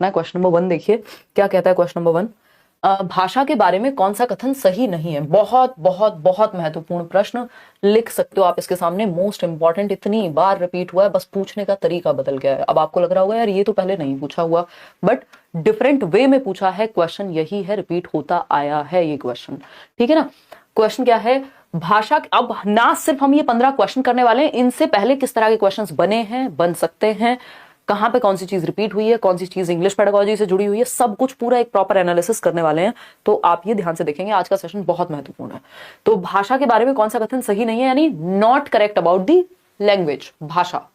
ना। Question number 1 देखिए क्या कहता है क्वेश्चन नंबर 1। भाषा के बारे में कौन सा कथन सही नहीं है? बहुत बहुत बहुत महत्वपूर्ण प्रश्न, लिख सकते हो आप इसके सामने। मोस्ट इंपॉर्टेंट, इतनी बार रिपीट हुआ है, बस पूछने का तरीका बदल गया है। अब आपको लग रहा होगा यार ये तो पहले नहीं पूछा हुआ, बट डिफरेंट वे में पूछा है क्वेश्चन, यही है, रिपीट होता आया है ये क्वेश्चन। ठीक है ना। क्वेश्चन क्या है? भाषा, अब ना सिर्फ हम ये 15 क्वेश्चन करने वाले हैं, इनसे पहले किस तरह के क्वेश्चंस बने हैं, बन सकते हैं, कहां पे कौन सी चीज रिपीट हुई है, कौन सी चीज इंग्लिश पेडागोजी से जुड़ी हुई है, सब कुछ पूरा एक प्रॉपर एनालिसिस करने वाले हैं। तो आप ये ध्यान से देखेंगे, आज का सेशन बहुत महत्वपूर्ण है। तो भाषा के बारे में कौन सा कथन सही नहीं है, यानी not correct about the language, भाषा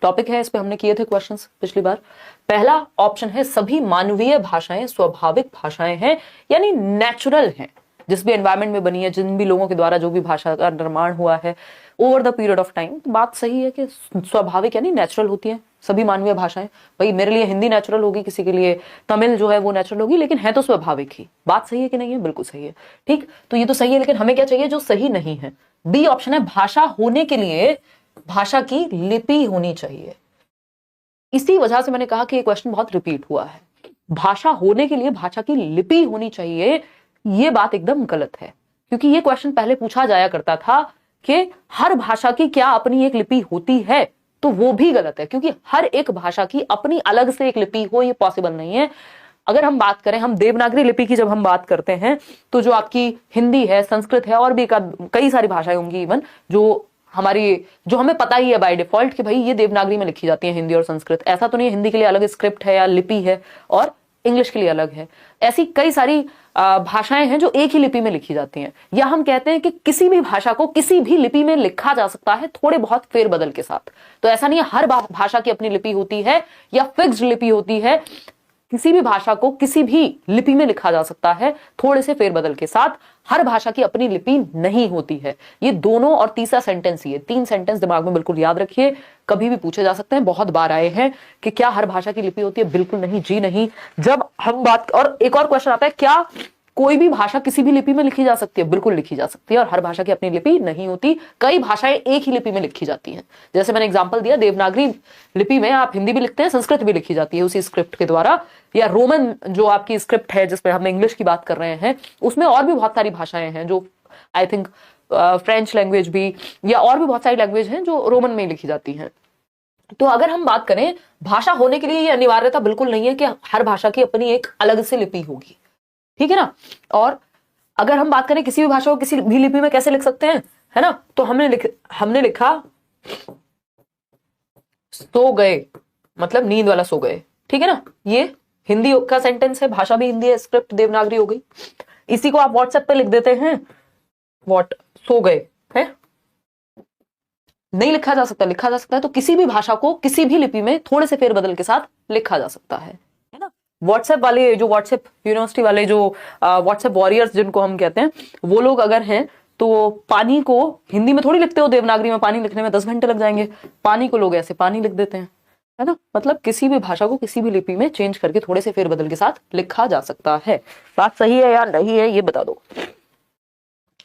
टॉपिक है, इस पे हमने किए थे क्वेश्चंस पिछली बार। पहला ऑप्शन है सभी मानवीय भाषाएं स्वाभाविक भाषाएं हैं, यानी नेचुरल हैं, जिस भी एनवायरमेंट में बनी है, जिन भी लोगों के द्वारा जो भी भाषा का निर्माण हुआ है over the period of time, बात सही है कि स्वाभाविक यानी नेचुरल होती है सभी मानवीय भाषाएं। भाई मेरे लिए हिंदी नेचुरल होगी, किसी के लिए तमिल जो है वो नेचुरल होगी, लेकिन है तो स्वाभाविक ही। बात सही है कि नहीं है? बिल्कुल सही है। ठीक, तो ये तो सही है, लेकिन हमें क्या चाहिए जो सही नहीं है? बी ऑप्शन है, भाषा होने के लिए भाषा की लिपि होनी चाहिए। इसी वजह से मैंने कहा कि ये क्वेश्चन बहुत रिपीट हुआ है। भाषा होने के लिए भाषा की लिपि होनी चाहिए, ये बात एकदम गलत है, क्योंकि ये क्वेश्चन पहले पूछा जाया करता था कि हर भाषा की क्या अपनी एक लिपि होती है, तो वो भी गलत है, क्योंकि हर एक भाषा की अपनी अलग से एक लिपि हो ये पॉसिबल नहीं है। अगर हम बात करें, हम देवनागरी लिपि की जब हम बात करते हैं, तो जो आपकी हिंदी है, संस्कृत है, और भी कई सारी भाषाएं होंगी इवन जो हमें पता ही है बाय डिफॉल्ट कि भाई ये देवनागरी में लिखी जाती है, हिंदी और संस्कृत। ऐसा तो नहीं है हिंदी के लिए अलग स्क्रिप्ट है या लिपि है और इंग्लिश के लिए अलग है। ऐसी कई सारी भाषाएं हैं जो एक ही लिपि में लिखी जाती हैं। या हम कहते हैं कि किसी भी भाषा को किसी भी लिपि में लिखा जा सकता है, थोड़े बहुत फेरबदल के साथ। तो ऐसा नहीं है हर भाषा की अपनी लिपि होती है या फिक्स्ड लिपि होती है। किसी भी भाषा को किसी भी लिपि में लिखा जा सकता है, थोड़े से फेरबदल के साथ। हर भाषा की अपनी लिपि नहीं होती है। ये दोनों और तीसरा सेंटेंस, ये 3 सेंटेंस दिमाग में बिल्कुल याद रखिए, कभी भी पूछे जा सकते हैं। बहुत बार आए हैं कि क्या हर भाषा की लिपि होती है? बिल्कुल नहीं जी नहीं। जब हम बात, और एक और क्वेश्चन आता है, क्या कोई भी भाषा किसी भी लिपि में लिखी जा सकती है? बिल्कुल लिखी जा सकती है, और हर भाषा की अपनी लिपि नहीं होती। कई भाषाएं एक ही लिपि में लिखी जाती हैं। जैसे मैंने एग्जांपल दिया, देवनागरी लिपि में आप हिंदी भी लिखते हैं, संस्कृत भी लिखी जाती है उसी स्क्रिप्ट के द्वारा। या रोमन जो आपकी स्क्रिप्ट है जिसमें हम इंग्लिश की बात कर रहे हैं, उसमें और भी बहुत सारी भाषाएं हैं जो आई थिंक फ्रेंच लैंग्वेज भी, या और भी बहुत सारी लैंग्वेज हैं जो रोमन में लिखी जाती हैं। तो अगर हम बात करें, भाषा होने के लिए ये अनिवार्यता बिल्कुल नहीं है कि हर भाषा की अपनी एक अलग से लिपि होगी। ठीक है ना। और अगर हम बात करें किसी भी भाषा को किसी भी लिपि में कैसे लिख सकते हैं, है ना, तो हमने लिखा सो गए, मतलब नींद वाला सो गए। ठीक है ना। ये हिंदी का सेंटेंस है, भाषा भी हिंदी है, स्क्रिप्ट देवनागरी हो गई। इसी को आप व्हाट्सएप पे लिख देते हैं, सो गए है, नहीं लिखा जा सकता, लिखा जा सकता है। तो किसी भी भाषा को किसी भी लिपि में थोड़े से फेरबदल के साथ लिखा जा सकता है ना। व्हाट्सएप वाले, जो व्हाट्सएप यूनिवर्सिटी वाले, जो व्हाट्सएप वॉरियर्स जिनको हम कहते हैं, वो लोग अगर हैं तो पानी को हिंदी में थोड़ी लिखते हो, देवनागरी में पानी लिखने में 10 घंटे लग जाएंगे। पानी को लोग ऐसे पानी लिख देते हैं, है ना। मतलब किसी भी भाषा को किसी भी लिपि में चेंज करके थोड़े से फेरबदल के साथ लिखा जा सकता है। बात सही है या नहीं है ये बता दो।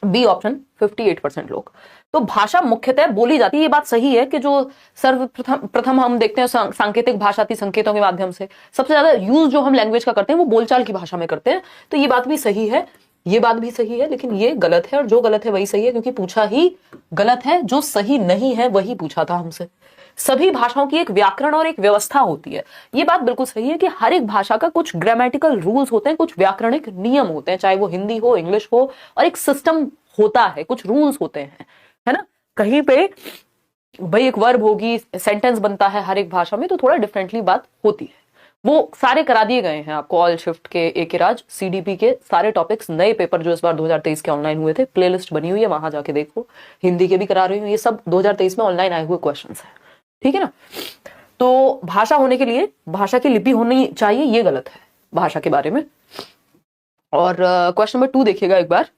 बी ऑप्शन 58% लोग। तो भाषा मुख्यतः बोली जाती है, ये बात सही है कि जो सर्वप्रथम हम देखते हैं सांकेतिक भाषा थी, संकेतों के माध्यम से सबसे ज्यादा यूज जो हम लैंग्वेज का करते हैं वो बोलचाल की भाषा में करते हैं। तो ये बात भी सही है, ये बात भी सही है, लेकिन ये गलत है, और जो गलत है वही सही है, क्योंकि पूछा ही गलत है। जो सही नहीं है वही पूछा था हमसे। सभी भाषाओं की एक व्याकरण और एक व्यवस्था होती है। ये बात बिल्कुल सही है कि हर एक भाषा का कुछ ग्रामेटिकल रूल्स होते हैं, कुछ व्याकरणिक नियम होते हैं, चाहे वो हिंदी हो, इंग्लिश हो, और एक सिस्टम होता है, कुछ रूल्स होते हैं, है ना। कहीं पे भाई एक वर्ब होगी, सेंटेंस बनता है हर एक भाषा में, तो थोड़ा डिफरेंटली बात होती है। वो सारे करा दिए गए हैं आपको, ऑल शिफ्ट के, एक राज, सीडीपी के सारे टॉपिक्स, नए पेपर जो इस बार 2023 के ऑनलाइन हुए थे, प्लेलिस्ट बनी हुई है, वहां जाके देखो। हिंदी के भी करा रही हूँ, ये सब 2023 में ऑनलाइन आए हुए क्वेश्चन है। ठीक है ना। तो भाषा होने के लिए भाषा की लिपि होनी चाहिए, ये गलत है भाषा के बारे में। और क्वेश्चन नंबर 2 देखिएगा एक बार।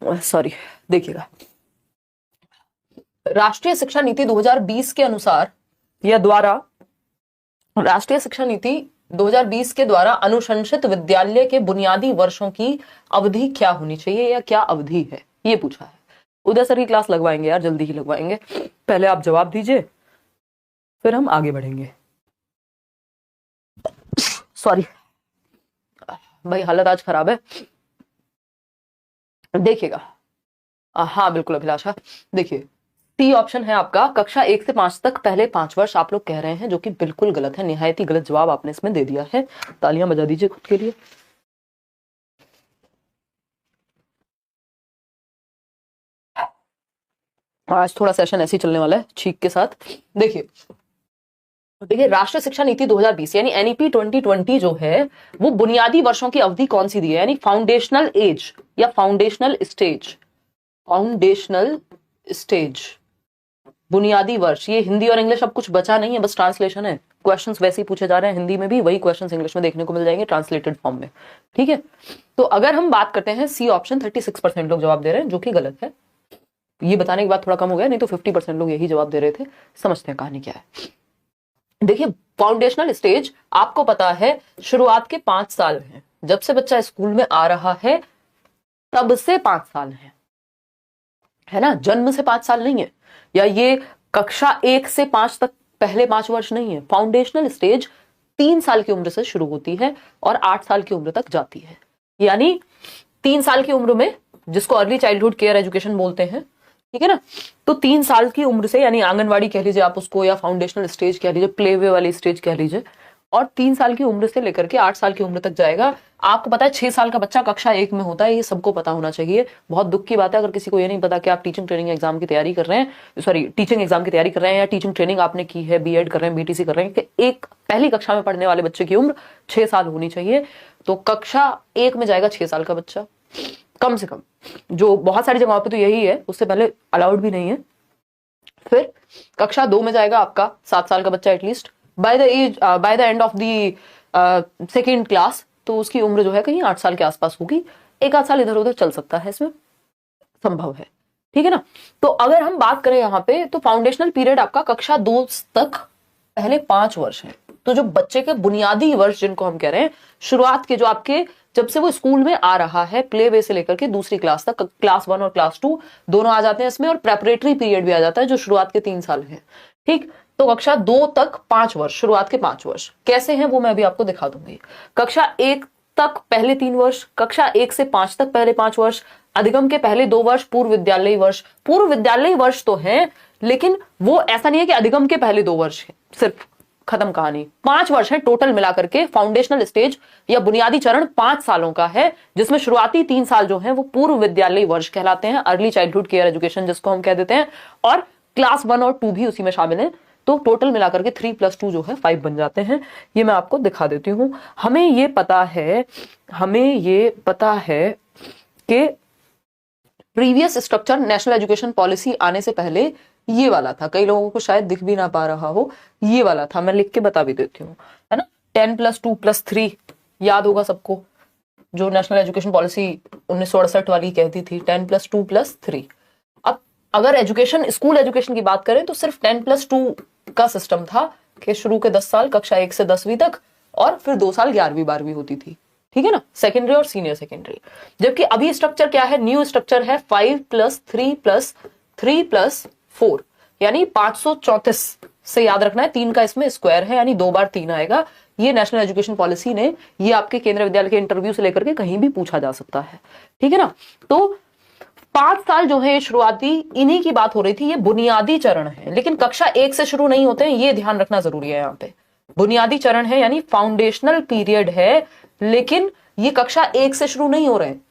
सॉरी, देखिएगा, राष्ट्रीय शिक्षा नीति 2020 के अनुसार या द्वारा, राष्ट्रीय शिक्षा नीति 2020 के द्वारा अनुशंसित विद्यालय के बुनियादी वर्षों की अवधि क्या होनी चाहिए, या क्या अवधि है, ये पूछा है। उदय सर की क्लास लगवाएंगे यार, जल्दी ही लगवाएंगे। पहले आप जवाब दीजिए, फिर हम आगे बढ़ेंगे। सॉरी भाई, हालत आज खराब है। देखिएगा, हाँ बिल्कुल अभिलाषा, देखिए सी ऑप्शन है आपका, कक्षा 1 से 5 तक पहले 5 वर्ष आप लोग कह रहे हैं, जो कि बिल्कुल गलत है, निहायत ही गलत जवाब आपने इसमें दे दिया है। तालियां बजा दीजिए खुद के लिए। आज थोड़ा सेशन ऐसे ही चलने वाला है छींक के साथ। देखिए देखिए, राष्ट्रीय शिक्षा नीति 2020 यानी एनईपी 2020 जो है, वो बुनियादी वर्षों की अवधि कौन सी दी है, यानी फाउंडेशनल एज या फाउंडेशनल स्टेज। फाउंडेशनल स्टेज, बुनियादी वर्ष, ये हिंदी और इंग्लिश अब कुछ बचा नहीं है, बस ट्रांसलेशन है। क्वेश्चंस वैसे ही पूछे जा रहे हैं हिंदी में भी, वही क्वेश्चंस इंग्लिश में देखने को मिल जाएंगे ट्रांसलेटेड फॉर्म में, ठीक है। तो अगर हम बात करते हैं सी ऑप्शन, 36% लोग जवाब दे रहे हैं, जो कि गलत है। ये बताने के बाद थोड़ा कम हो गया, नहीं तो 50% लोग यही जवाब दे रहे थे। समझते हैं कहानी क्या है। देखिए फाउंडेशनल स्टेज, आपको पता है शुरुआत के 5 साल हैं, जब से बच्चा स्कूल में आ रहा है तब से 5 साल है ना, जन्म से 5 साल नहीं है, या ये कक्षा 1 से 5 तक पहले 5 वर्ष नहीं है। फाउंडेशनल स्टेज 3 साल की उम्र से शुरू होती है और 8 साल की उम्र तक जाती है। यानी 3 साल की उम्र में, जिसको अर्ली चाइल्डहुड केयर एजुकेशन बोलते हैं, ठीक है ना, तो 3 साल की उम्र से, यानी आंगनवाड़ी कह लीजिए आप उसको, या फाउंडेशनल स्टेज कह लीजिए, प्ले वे वाली स्टेज कह लीजिए, और 3 साल की उम्र से लेकर के 8 साल की उम्र तक जाएगा। आपको पता है 6 साल का बच्चा कक्षा 1 में होता है, ये सबको पता होना चाहिए। बहुत दुख की बात है अगर किसी को ये नहीं पता कि आप टीचिंग ट्रेनिंग एग्जाम की तैयारी कर रहे हैं, सॉरी टीचिंग एग्जाम की तैयारी कर रहे हैं, या टीचिंग ट्रेनिंग आपने की है, बीएड कर रहे हैं, बीटीसी कर रहे हैं, कि एक पहली कक्षा में पढ़ने वाले बच्चे की उम्र 6 साल होनी चाहिए। तो कक्षा 1 में जाएगा 6 साल का बच्चा कम से कम, जो बहुत सारी जगहों पे तो यही है, उससे पहले अलाउड भी नहीं है। फिर कक्षा 2 में जाएगा आपका 7 साल का बच्चा at least, by the end of the second class, तो उसकी उम्र जो है कहीं 8 साल के आसपास होगी। एक आध साल इधर उधर चल सकता है, इसमें संभव है, ठीक है ना। तो अगर हम बात करें यहाँ पे, तो फाउंडेशनल पीरियड आपका कक्षा 2 तक पहले 5 वर्ष है। तो जो बच्चे के बुनियादी वर्ष जिनको हम कह रहे हैं, शुरुआत के जो आपके, जब से वो स्कूल में आ रहा है, प्ले वे से लेकर के दूसरी क्लास तक, क्लास 1 और क्लास 2 दोनों आ जाते हैं इसमें, और प्रेपरेटरी पीरियड भी आ जाता है जो शुरुआत के 3 साल है, ठीक। तो कक्षा 2 तक 5 वर्ष, शुरुआत के 5 वर्ष कैसे हैं वो मैं अभी आपको दिखा दूंगी। कक्षा 1 तक पहले 3 वर्ष, कक्षा 1 से 5 तक पहले 5 वर्ष, अधिगम के पहले 2 वर्ष पूर्व विद्यालयी वर्ष। पूर्व विद्यालयी वर्ष तो है, लेकिन वो ऐसा नहीं है कि अधिगम के पहले 2 वर्ष है सिर्फ, खत्म कहानी। 5 वर्ष है टोटल मिलाकर के। फाउंडेशनल स्टेज या बुनियादी चरण 5 सालों का है, जिसमें शुरुआती 3 साल जो है वो पूर्व विद्यालयी वर्ष कहलाते हैं, अर्ली चाइल्डहुड केयर एजुकेशन जिसको हम कह देते हैं, और क्लास 1 और 2 भी उसी में शामिल है। तो टोटल मिलाकर के 3 + 2 जो है 5 बन जाते हैं। ये मैं आपको दिखा देती हूं। हमें ये पता है कि previous structure national education policy आने से पहले ये वाला था, कई लोगों को शायद दिख भी ना पा रहा हो, ये वाला था, मैं लिख के बता भी देती हूँ, है ना। 10 + 2 + 3 याद होगा सबको, जो नेशनल एजुकेशन पॉलिसी 1968 वाली कहती थी, 10 + 2 + 3। अब अगर एजुकेशन, स्कूल एजुकेशन की बात करें तो सिर्फ 10 + 2 का सिस्टम था, कि शुरू के 10 साल कक्षा 1 से 10वीं तक, और फिर 2 साल 11वीं 12वीं होती थी, ठीक है ना, सेकेंडरी और सीनियर सेकेंडरी। जबकि अभी स्ट्रक्चर क्या है, न्यू स्ट्रक्चर है 5 + 3 + 3 + 4, यानी 534 से याद रखना है, 3 का इसमें स्क्वायर है, यानी 2 बार 3 आएगा। ये नेशनल एजुकेशन पॉलिसी ने, ये आपके केंद्रीय विद्यालय के इंटरव्यू से लेकर के कहीं भी पूछा जा सकता है, ठीक है ना। तो 5 साल जो है शुरुआती, इन्हीं की बात हो रही थी, ये बुनियादी चरण है, लेकिन कक्षा 1 से शुरू नहीं होते हैं, ये ध्यान रखना जरूरी है। यहाँ पे बुनियादी चरण है यानी फाउंडेशनल पीरियड है, लेकिन ये कक्षा 1 से शुरू नहीं हो रहे हैं।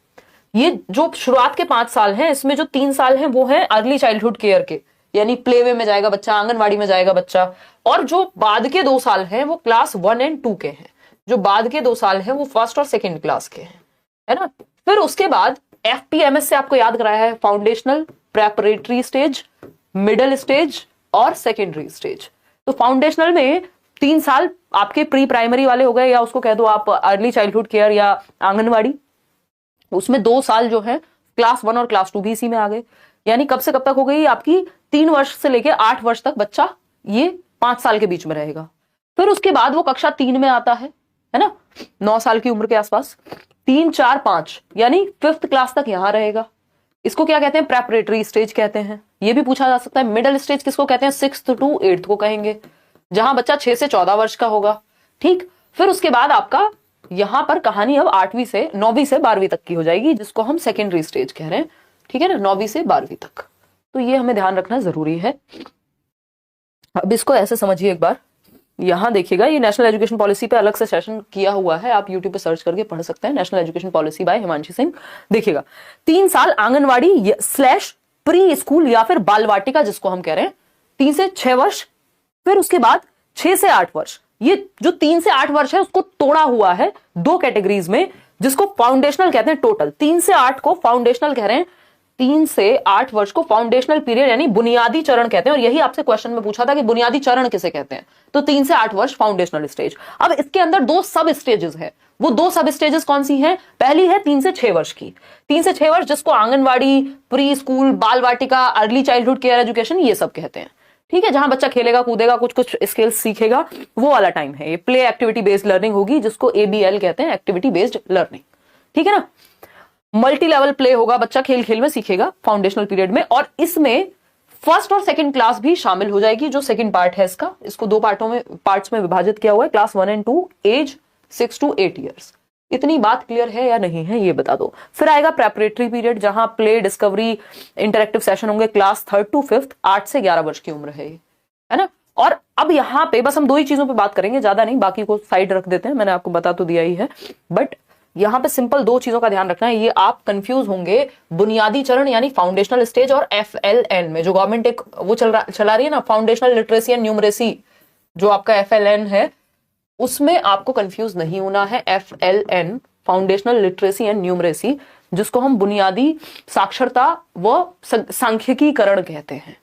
ये जो शुरुआत के 5 साल हैं, इसमें जो 3 साल हैं वो हैं अर्ली चाइल्डहुड केयर के, यानी प्ले वे में जाएगा बच्चा, आंगनवाड़ी में जाएगा बच्चा, और जो बाद के 2 साल हैं वो क्लास 1 और 2 के हैं। जो बाद के 2 साल हैं वो फर्स्ट और सेकेंड क्लास के हैं, है ना। फिर उसके बाद FPMS से आपको याद कराया है, foundational, preparatory stage, middle stage और सेकेंडरी स्टेज। तो फाउंडेशनल में 3 साल आपके प्री प्राइमरी वाले हो गए, या उसको कह दो आप अर्ली चाइल्डहुड केयर या आंगनवाड़ी। उसमें 2 साल जो है क्लास 1 और क्लास 2 भी इसी में आ गए, यानी कब से कब तक हो गई आपकी, 3 वर्ष से लेकर 8 वर्ष तक बच्चा ये 5 साल के बीच में रहेगा। फिर उसके बाद वो कक्षा 3 में आता है ना, 9 साल की उम्र के आसपास, 3, 4, 5 यानी 5th क्लास तक यहां रहेगा। इसको क्या कहते हैं? प्रेपरेटरी स्टेज कहते हैं। ये भी पूछा जा सकता है। मिडिल स्टेज किसको कहते हैं? 6th to 8th को कहेंगे, जहां बच्चा 6 से 14 वर्ष का होगा। ठीक, फिर उसके बाद आपका यहां पर कहानी अब 9वीं से 12वीं तक की हो जाएगी, जिसको हम सेकेंडरी स्टेज कह रहे हैं। ठीक है ना, 9वीं से 12वीं तक। तो ये हमें ध्यान रखना जरूरी है। अब इसको ऐसे समझिए एक बार, यहां देखिएगा, ये नेशनल एजुकेशन पॉलिसी पे अलग से सेशन किया हुआ है, आप यूट्यूब पे सर्च करके पढ़ सकते हैं। National education policy bye Himanshi Singh. देखिएगा, 3 साल आंगनवाड़ी स्लैश प्री स्कूल या फिर बाल वाटिका जिसको हम कह रहे हैं, 3 से 6 वर्ष, फिर उसके बाद 6 से 8 वर्ष। ये जो 3 से 8 वर्ष है उसको तोड़ा हुआ है 2 कैटेगरीज में, जिसको फाउंडेशनल कहते हैं। टोटल 3 से 8 को फाउंडेशनल कह रहे हैं, 3 से 8 वर्ष को फाउंडेशनल पीरियड यानी बुनियादी चरण कहते हैं। और यही आपसे क्वेश्चन में पूछा था कि बुनियादी चरण किसे कहते हैं, तो 3 से 8 वर्ष फाउंडेशनल स्टेज। अब इसके अंदर 2 सब स्टेजेस हैं। वो 2 सब स्टेजेस कौन सी हैं? पहली है 3 से 6 वर्ष की, 3 से 6 वर्ष जिसको आंगनवाड़ी, प्री स्कूल, बाल वाटिका, अर्ली चाइल्डहुड केयर एजुकेशन ये सब कहते हैं। ठीक है, जहां बच्चा खेलेगा कूदेगा, कुछ कुछ स्किल्स सीखेगा, वो वाला टाइम है। ये प्ले एक्टिविटी बेस्ड लर्निंग होगी, जिसको ABL कहते हैं, एक्टिविटी बेस्ड लर्निंग। ठीक है ना, मल्टी लेवल प्ले होगा, बच्चा खेल खेल में सीखेगा फाउंडेशनल पीरियड में। और इसमें फर्स्ट और सेकंड क्लास भी शामिल हो जाएगी, जो सेकंड पार्ट है इसका। इसको 2 पार्ट्स में विभाजित किया हुआ है, class 1 and 2, age 6 to 8 years. इतनी बात क्लियर है या नहीं है ये बता दो। फिर आएगा प्रेपरेटरी पीरियड, जहां प्ले, डिस्कवरी, इंटरेक्टिव सेशन होंगे, क्लास 3rd to 5th, 8 से 11 वर्ष की उम्र है ना। और अब यहां पे बस हम 2 ही चीजों पे बात करेंगे, ज्यादा नहीं, बाकी को साइड रख देते हैं, मैंने आपको बता तो दिया ही है। बट यहां पे सिंपल 2 चीजों का ध्यान रखना है। ये आप कंफ्यूज होंगे बुनियादी चरण यानी फाउंडेशनल स्टेज और FLN में, जो गवर्नमेंट एक वो चला रही है ना, फाउंडेशनल लिटरेसी एंड न्यूमरेसी, जो आपका FLN है, उसमें आपको कंफ्यूज नहीं होना है। FLN foundational literacy and numeracy, जिसको हम बुनियादी साक्षरता व सांख्यिकीकरण कहते हैं।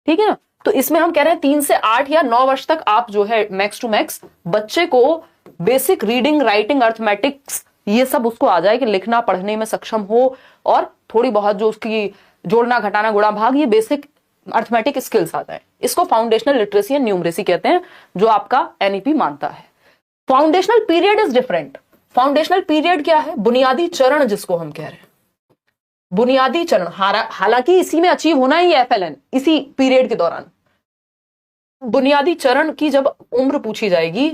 ठीक है ना, तो इसमें हम कह रहे हैं 3 से 8 या 9 वर्ष तक आप जो है मैक्स टू मैक्स बच्चे को बेसिक रीडिंग, राइटिंग, अर्थमेटिक्स ये सब उसको आ जाए कि लिखना पढ़ने में सक्षम हो, और थोड़ी बहुत जो उसकी जोड़ना, घटाना, गुणा, भाग, ये बेसिक अर्थमेटिक स्किल्स आ जाए। इसको फाउंडेशनल लिटरेसी एंड न्यूमरेसी कहते हैं, जो आपका NEP मानता है। Foundational period is different. Foundational period क्या है? बुनियादी चरण जिसको हम कह रहे हैं, बुनियादी चरण। हालांकि इसी में अचीव होना ही FLN, इसी पीरियड के दौरान। बुनियादी चरण की जब उम्र पूछी जाएगी,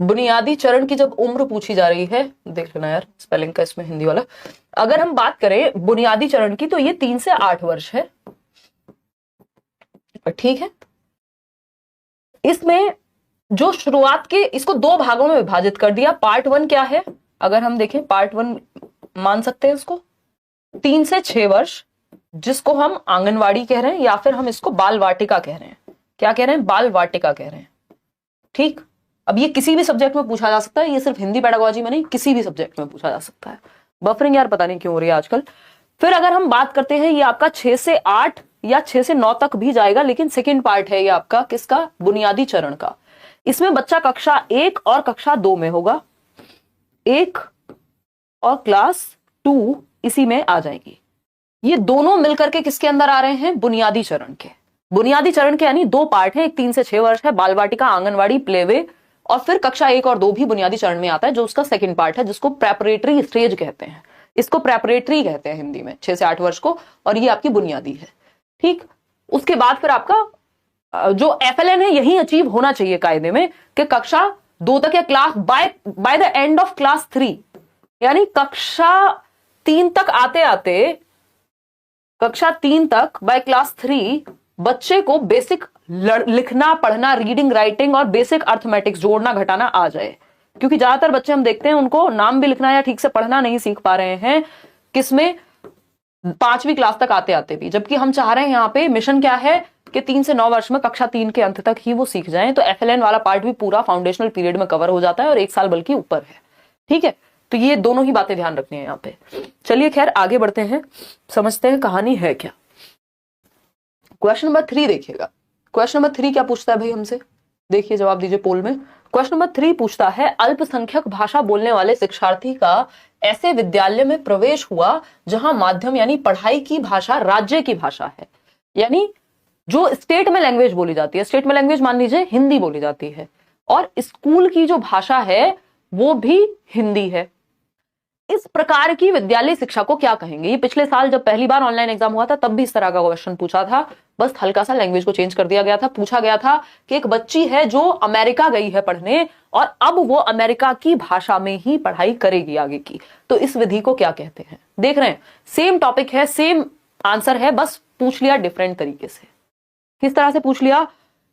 बुनियादी चरण की जब उम्र पूछी जा रही है, देख लेना यार स्पेलिंग का इसमें हिंदी वाला। अगर हम बात करें बुनियादी चरण की, तो ये 3 से 8 वर्ष है। ठीक है, इसमें जो शुरुआत के, इसको 2 भागों में विभाजित कर दिया। पार्ट 1 क्या है? अगर हम देखें, पार्ट 1 मान सकते हैं इसको 3 से 6 वर्ष, जिसको हम आंगनवाड़ी कह रहे हैं, या फिर हम इसको बाल वाटिका कह रहे हैं। क्या कह रहे हैं? बाल वाटिका कह रहे हैं। ठीक, अब ये किसी भी सब्जेक्ट में पूछा जा सकता है, ये सिर्फ हिंदी पेडागोजी में नहीं, किसी भी सब्जेक्ट में पूछा जा सकता है। बफरिंग यार पता नहीं क्यों हो रही है आजकल। फिर अगर हम बात करते हैं, ये आपका 6 से 8 या 6 से 9 तक भी जाएगा, लेकिन सेकेंड पार्ट है ये आपका किसका? बुनियादी चरण का। इसमें बच्चा कक्षा 1 और कक्षा 2 में होगा, 1 और क्लास 2 इसी में आ जाएगी। ये दोनों मिलकर के किसके अंदर आ रहे हैं? बुनियादी चरण के। बुनियादी चरण के यानी 2 पार्ट हैं, एक 3 से 6 वर्ष है, बाल वाटिका, आंगनवाड़ी, प्लेवे, और फिर कक्षा 1 और 2 भी बुनियादी चरण में आता है, जो उसका सेकंड पार्ट है, जिसको प्रेपरेटरी स्टेज कहते हैं। इसको प्रेपरेटरी कहते हैं हिंदी में, 6 से 8 वर्ष को, और ये आपकी बुनियादी है। ठीक, उसके बाद फिर आपका जो FLN है यही अचीव होना चाहिए कायदे में, कि कक्षा 2 तक या class by the end of class 3, यानी कक्षा 3 तक आते आते, कक्षा 3 तक बाय क्लास 3 बच्चे को बेसिक लिखना, पढ़ना, रीडिंग, राइटिंग और बेसिक अर्थमेटिक्स, जोड़ना, घटाना आ जाए। क्योंकि ज्यादातर बच्चे हम देखते हैं उनको नाम भी लिखना या ठीक से पढ़ना नहीं सीख पा रहे हैं, किसमें? 5वीं क्लास तक आते आते भी। जबकि हम चाह रहे हैं यहाँ पे मिशन क्या है कि 3 से 9 वर्ष में कक्षा 3 के अंत तक ही वो सीख जाएं। तो FLN वाला पार्ट भी पूरा फाउंडेशनल पीरियड में कवर हो जाता है, और 1 साल बल्कि ऊपर है। ठीक है, तो ये दोनों ही बातें ध्यान रखनी है यहाँ पे। चलिए खैर आगे बढ़ते हैं, समझते हैं कहानी है क्या। क्वेश्चन नंबर 3 देखिएगा। क्वेश्चन नंबर 3 क्या पूछता है भाई हमसे? देखिए, जवाब दीजिए पोल में। क्वेश्चन नंबर 3 पूछता है, अल्पसंख्यक भाषा बोलने वाले शिक्षार्थी का ऐसे विद्यालय में प्रवेश हुआ जहां माध्यम यानी पढ़ाई की भाषा राज्य की भाषा है, यानी जो स्टेट में लैंग्वेज बोली जाती है, स्टेट में लैंग्वेज मान लीजिए हिंदी बोली जाती है, और स्कूल की जो भाषा है वो भी हिंदी है। इस प्रकार की विद्यालय शिक्षा को क्या कहेंगे? ये पिछले साल जब पहली बार ऑनलाइन एग्जाम हुआ था तब भी इस तरह का क्वेश्चन पूछा था, बस हल्का सा लैंग्वेज को चेंज कर दिया गया था। पूछा गया था कि एक बच्ची है जो अमेरिका गई है पढ़ने और अब वो अमेरिका की भाषा में ही पढ़ाई करेगी आगे की, तो इस विधि को क्या कहते हैं? देख रहे हैं, सेम टॉपिक है, सेम आंसर है, बस पूछ लिया डिफरेंट तरीके से। किस तरह से पूछ लिया?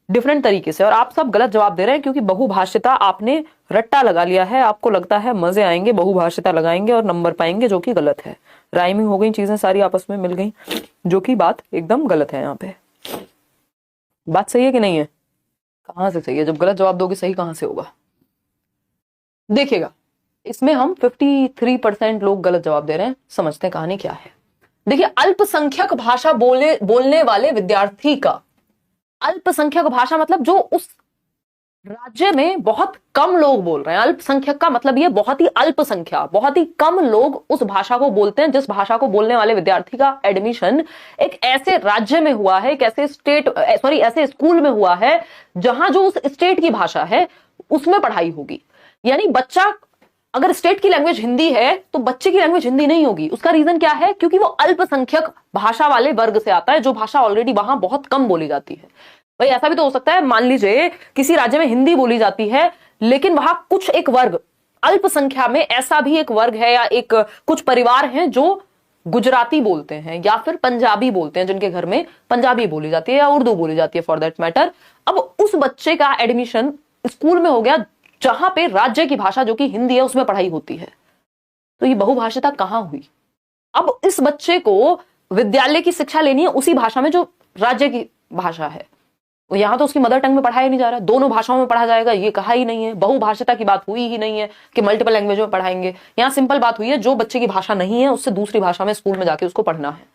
डिफरेंट तरीके से। और आप सब गलत जवाब दे रहे हैं क्योंकि बहुभाषिता आपने रट्टा लगा लिया है। आपको लगता है मजे आएंगे, बहुभाषिता लगाएंगे और नंबर पाएंगे, जो कि गलत है। राइमिंग हो गई, चीजें सारी आपस में मिल गई, जो कि बात एकदम गलत है। यहाँ पे बात सही है कि नहीं है? कहां से सही है? जब गलत जवाब दोगे सही कहां से होगा? देखिएगा, इसमें हम 53% लोग गलत जवाब दे रहे हैं। समझते हैं कहानी क्या है। देखिए, अल्पसंख्यक भाषा बोलने वाले विद्यार्थी का, अल्पसंख्यक भाषा मतलब जो उस राज्य में बहुत कम लोग बोल रहे हैं। अल्पसंख्यक का मतलब ये बहुत ही अल्पसंख्या, बहुत ही कम लोग उस भाषा को बोलते हैं। जिस भाषा को बोलने वाले विद्यार्थी का एडमिशन एक ऐसे राज्य में हुआ है, एक ऐसे ऐसे स्कूल में हुआ है जहां जो उस स्टेट की भाषा है उसमें पढ़ाई होगी। यानी बच्चा, अगर स्टेट की लैंग्वेज हिंदी है तो बच्चे की लैंग्वेज हिंदी नहीं होगी। उसका रीजन क्या है? क्योंकि वो अल्पसंख्यक भाषा वाले वर्ग से आता है, जो भाषा ऑलरेडी वहां बहुत कम बोली जाती है। भाई ऐसा भी तो हो सकता है, मान लीजिए किसी राज्य में हिंदी बोली जाती है लेकिन वहां कुछ एक वर्ग, अल्पसंख्या में ऐसा भी एक वर्ग है या एक कुछ परिवार हैं जो गुजराती बोलते हैं या फिर पंजाबी बोलते हैं, जिनके घर में पंजाबी बोली जाती है या उर्दू बोली जाती है फॉर दैट मैटर। अब उस बच्चे का एडमिशन स्कूल में हो गया जहां पे राज्य की भाषा जो कि हिंदी है उसमें पढ़ाई होती है, तो ये बहुभाषिता कहां हुई? अब इस बच्चे को विद्यालय की शिक्षा लेनी है उसी भाषा में जो राज्य की भाषा है। यहां तो उसकी मदर टंग में पढ़ाया नहीं जा रहा, दोनों भाषाओं में पढ़ा जाएगा, ये कहा ही नहीं है। बहुभाषिता की बात हुई ही नहीं है कि मल्टीपल लैंग्वेज में पढ़ाएंगे। यहां सिंपल बात हुई है, जो बच्चे की भाषा नहीं है उससे दूसरी भाषा में स्कूल में जाके उसको पढ़ना है।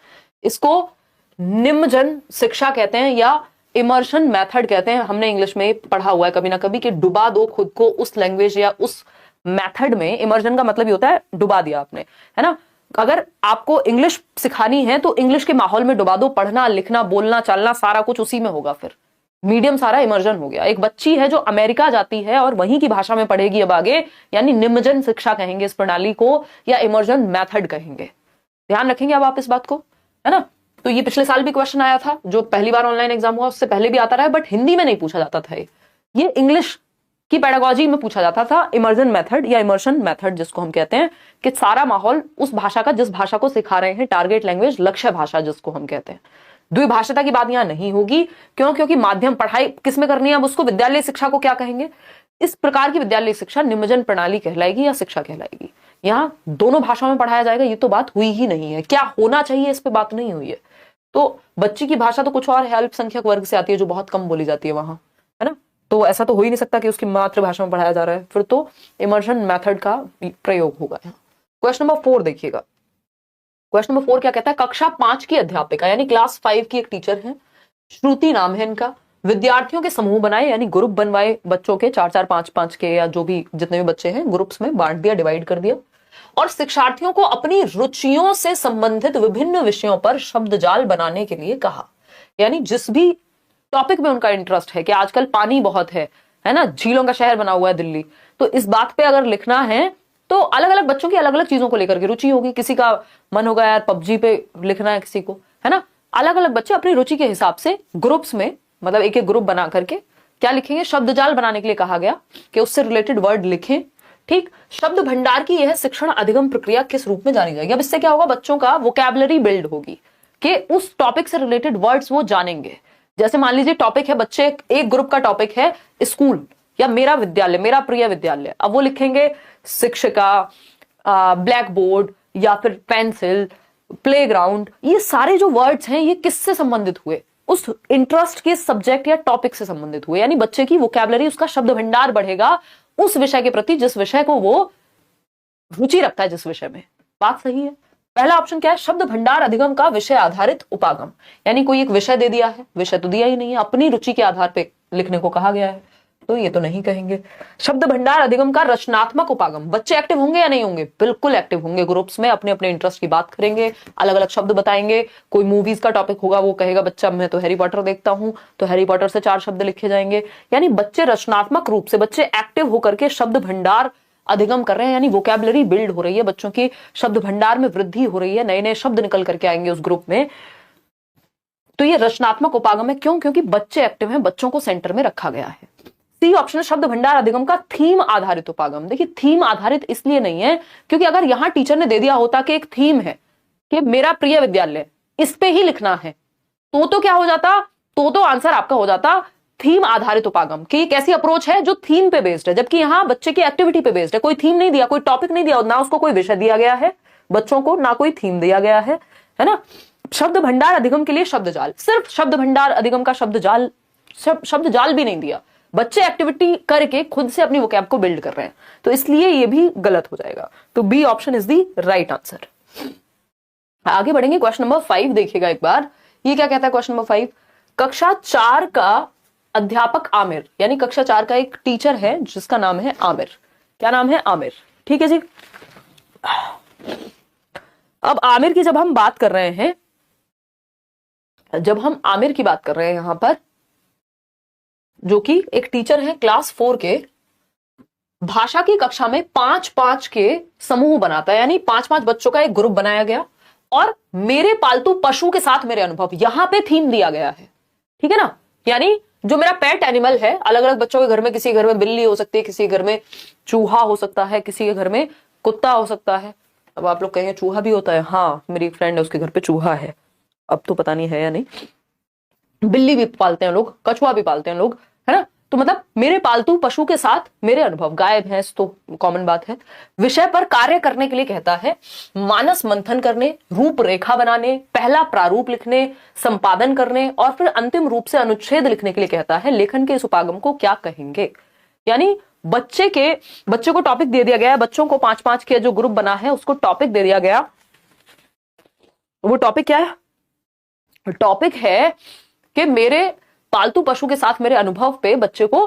इसको निम्नजन शिक्षा कहते हैं या इमर्शन मेथड कहते हैं। हमने इंग्लिश में पढ़ा हुआ है कभी ना कभी कि डुबा दो खुद को उस लैंग्वेज या उस मेथड में। इमर्जन का मतलब ही होता है डुबा दिया आपने, है ना। अगर आपको इंग्लिश सिखानी है तो इंग्लिश के माहौल में डुबा दो, पढ़ना लिखना बोलना चलना सारा कुछ उसी में होगा, फिर मीडियम सारा इमर्जन हो गया। एक बच्ची है जो अमेरिका जाती है और वहीं की भाषा में पढ़ेगी अब आगे, यानी निम्नजन शिक्षा कहेंगे इस प्रणाली को या इमर्जन मेथड कहेंगे। ध्यान रखेंगे अब आप इस बात को, है ना। तो ये पिछले साल भी क्वेश्चन आया था, जो पहली बार ऑनलाइन एग्जाम हुआ उससे पहले भी आता रहा है, बट हिंदी में नहीं पूछा जाता था। ये इंग्लिश की पेडागोजी में पूछा जाता था, इमर्जन मेथड या इमर्शन मेथड जिसको हम कहते हैं, कि सारा माहौल उस भाषा का जिस भाषा को सिखा रहे हैं, टारगेट लैंग्वेज लक्ष्य भाषा जिसको हम कहते हैं। द्विभाषिता की बात यहां नहीं होगी, क्यों? क्योंकि माध्यम पढ़ाई किसमें करनी है, अब उसको विद्यालय शिक्षा को क्या कहेंगे? इस प्रकार की विद्यालय शिक्षा निम्नजन प्रणाली कहलाएगी या शिक्षा कहलाएगी। यहां दोनों भाषाओं में पढ़ाया जाएगा, ये तो बात हुई ही नहीं है। क्या होना चाहिए इस पे बात नहीं हुई है। तो बच्ची की भाषा तो कुछ और है, अल्पसंख्यक वर्ग से आती है जो बहुत कम बोली जाती है वहां, है ना। तो ऐसा तो हो ही नहीं सकता कि उसकी मातृभाषा में पढ़ाया जा रहा है, फिर तो इमर्शन मेथड का प्रयोग होगा। क्वेश्चन नंबर 4 देखिएगा। क्वेश्चन नंबर 4 क्या कहता है? कक्षा 5 की अध्यापिका यानी क्लास 5 की एक टीचर है, श्रुति नाम है इनका, विद्यार्थियों के समूह बनाए यानी ग्रुप बनवाए, बच्चों के 4-4 5-5 के या जो भी जितने भी बच्चे हैं ग्रुप्स में बांट दिया, डिवाइड कर दिया, और शिक्षार्थियों को अपनी रुचियों से संबंधित विभिन्न विषयों पर शब्द जाल बनाने के लिए कहा। यानी जिस भी टॉपिक में उनका इंटरेस्ट है, कि आजकल पानी बहुत है ना, झीलों का शहर बना हुआ है दिल्ली, तो इस बात पे अगर लिखना है तो अलग अलग बच्चों की अलग अलग चीजों को लेकर के रुचि होगी। किसी का मन होगा यार पबजी पे लिखना है किसी को, है ना। अलग अलग बच्चे अपनी रुचि के हिसाब से ग्रुप्स में, मतलब एक एक ग्रुप बना करके क्या लिखेंगे? शब्द जाल बनाने के लिए कहा गया कि उससे रिलेटेड वर्ड लिखें। ठीक, शब्द भंडार की यह शिक्षण अधिगम प्रक्रिया किस रूप में जानी जाएगी? अब इससे क्या होगा? बच्चों का वोकैबुलरी बिल्ड होगी कि उस टॉपिक से रिलेटेड वर्ड्स वो जानेंगे। जैसे मान लीजिए टॉपिक है, बच्चे एक ग्रुप का टॉपिक है स्कूल या मेरा विद्यालय, मेरा प्रिय विद्यालय, अब वो लिखेंगे शिक्षिका, ब्लैक बोर्ड या फिर पेंसिल, प्लेग्राउंड। ये सारे जो वर्ड्स हैं ये किससे संबंधित हुए? उस इंटरेस्ट के सब्जेक्ट या टॉपिक से संबंधित हुए। यानी बच्चे की वोकैबुलरी, उसका शब्द भंडार बढ़ेगा उस विषय के प्रति जिस विषय को वो रुचि रखता है, जिस विषय में। बात सही है। पहला ऑप्शन क्या है? शब्द भंडार अधिगम का विषय आधारित उपागम। यानी कोई एक विषय दे दिया है, विषय तो दिया ही नहीं है, अपनी रुचि के आधार पे लिखने को कहा गया है, तो ये तो नहीं कहेंगे। शब्द भंडार अधिगम का रचनात्मक उपागम। बच्चे एक्टिव होंगे या नहीं होंगे? बिल्कुल एक्टिव होंगे। ग्रुप्स में अपने अपने इंटरेस्ट की बात करेंगे, अलग अलग शब्द बताएंगे। कोई मूवीज का टॉपिक होगा, वो कहेगा बच्चा मैं तो हैरी पॉटर देखता हूं, तो हैरी पॉटर से 4 शब्द लिखे जाएंगे। यानी बच्चे रचनात्मक रूप से, बच्चे एक्टिव होकर के शब्द भंडार अधिगम कर रहे हैं, यानी वोकैबुलरी बिल्ड हो रही है, बच्चों की शब्द भंडार में वृद्धि हो रही है, नए नए शब्द निकल करके आएंगे उस ग्रुप में। तो ये रचनात्मक उपागम है। क्यों? क्योंकि बच्चे एक्टिव हैं, बच्चों को सेंटर में रखा गया है। सी ऑप्शन है शब्द भंडार अधिगम का थीम आधारित उपागम। देखिए थीम आधारित इसलिए नहीं है क्योंकि अगर यहां टीचर ने दे दिया होता कि एक थीम है कि मेरा प्रिय विद्यालय, इस पे ही लिखना है, तो क्या हो जाता, तो आंसर आपका हो जाता थीम आधारित उपागम कि एक ऐसी अप्रोच है जो थीम पे बेस्ड है, जबकि यहां बच्चे की एक्टिविटी पे बेस्ड है। कोई थीम नहीं दिया, कोई टॉपिक नहीं दिया, ना उसको कोई विषय दिया गया है बच्चों को, ना कोई थीम दिया गया है ना। शब्द भंडार अधिगम के लिए शब्द जाल, सिर्फ शब्द भंडार अधिगम का शब्द जाल भी नहीं दिया, बच्चे एक्टिविटी करके खुद से अपनी वोकैब को बिल्ड कर रहे हैं, तो इसलिए ये भी गलत हो जाएगा। तो B option is the right answer. आगे बढ़ेंगे, क्वेश्चन नंबर 5 देखिएगा एक बार। ये क्या कहता है क्वेश्चन नंबर 5? कक्षा 4 का अध्यापक आमिर, यानी कक्षा 4 का एक टीचर है जिसका नाम है आमिर। क्या नाम है? आमिर। ठीक है जी। अब आमिर की जब हम बात कर रहे हैं, यहां पर, जो कि एक टीचर है क्लास 4 के, भाषा की कक्षा में 5-5 के समूह बनाता है, यानी 5-5 बच्चों का एक ग्रुप बनाया गया, और मेरे पालतू पशु के साथ मेरे अनुभव, यहां पे थीम दिया गया है। ठीक है ना, यानी जो मेरा पेट एनिमल है, अलग अलग बच्चों के घर में, किसी के घर में बिल्ली हो सकती है, किसी के घर में चूहा हो सकता है, किसी के घर में कुत्ता हो सकता है। अब आप लोग कहेंगे चूहा भी होता है? हाँ, मेरी एक फ्रेंड है, उसके घर पे चूहा है, अब तो पता नहीं है या नहीं। बिल्ली भी पालते हैं लोग, कछुआ भी पालते हैं लोग, है ना। तो मतलब मेरे पालतू पशु के साथ मेरे अनुभव, गाय भैंस तो कॉमन बात है। विषय पर कार्य करने के लिए कहता है, मानस मंथन करने, रूपरेखा बनाने, पहला प्रारूप लिखने, संपादन करने, और फिर अंतिम रूप से अनुच्छेद लिखने के लिए कहता है। लेखन के इस उपागम को क्या कहेंगे? यानी बच्चे को टॉपिक दे दिया गया है, बच्चों को 5-5 के जो ग्रुप बना है उसको टॉपिक दे दिया गया। वो टॉपिक क्या है? टॉपिक है कि मेरे पालतू पशु के साथ मेरे अनुभव पे बच्चे को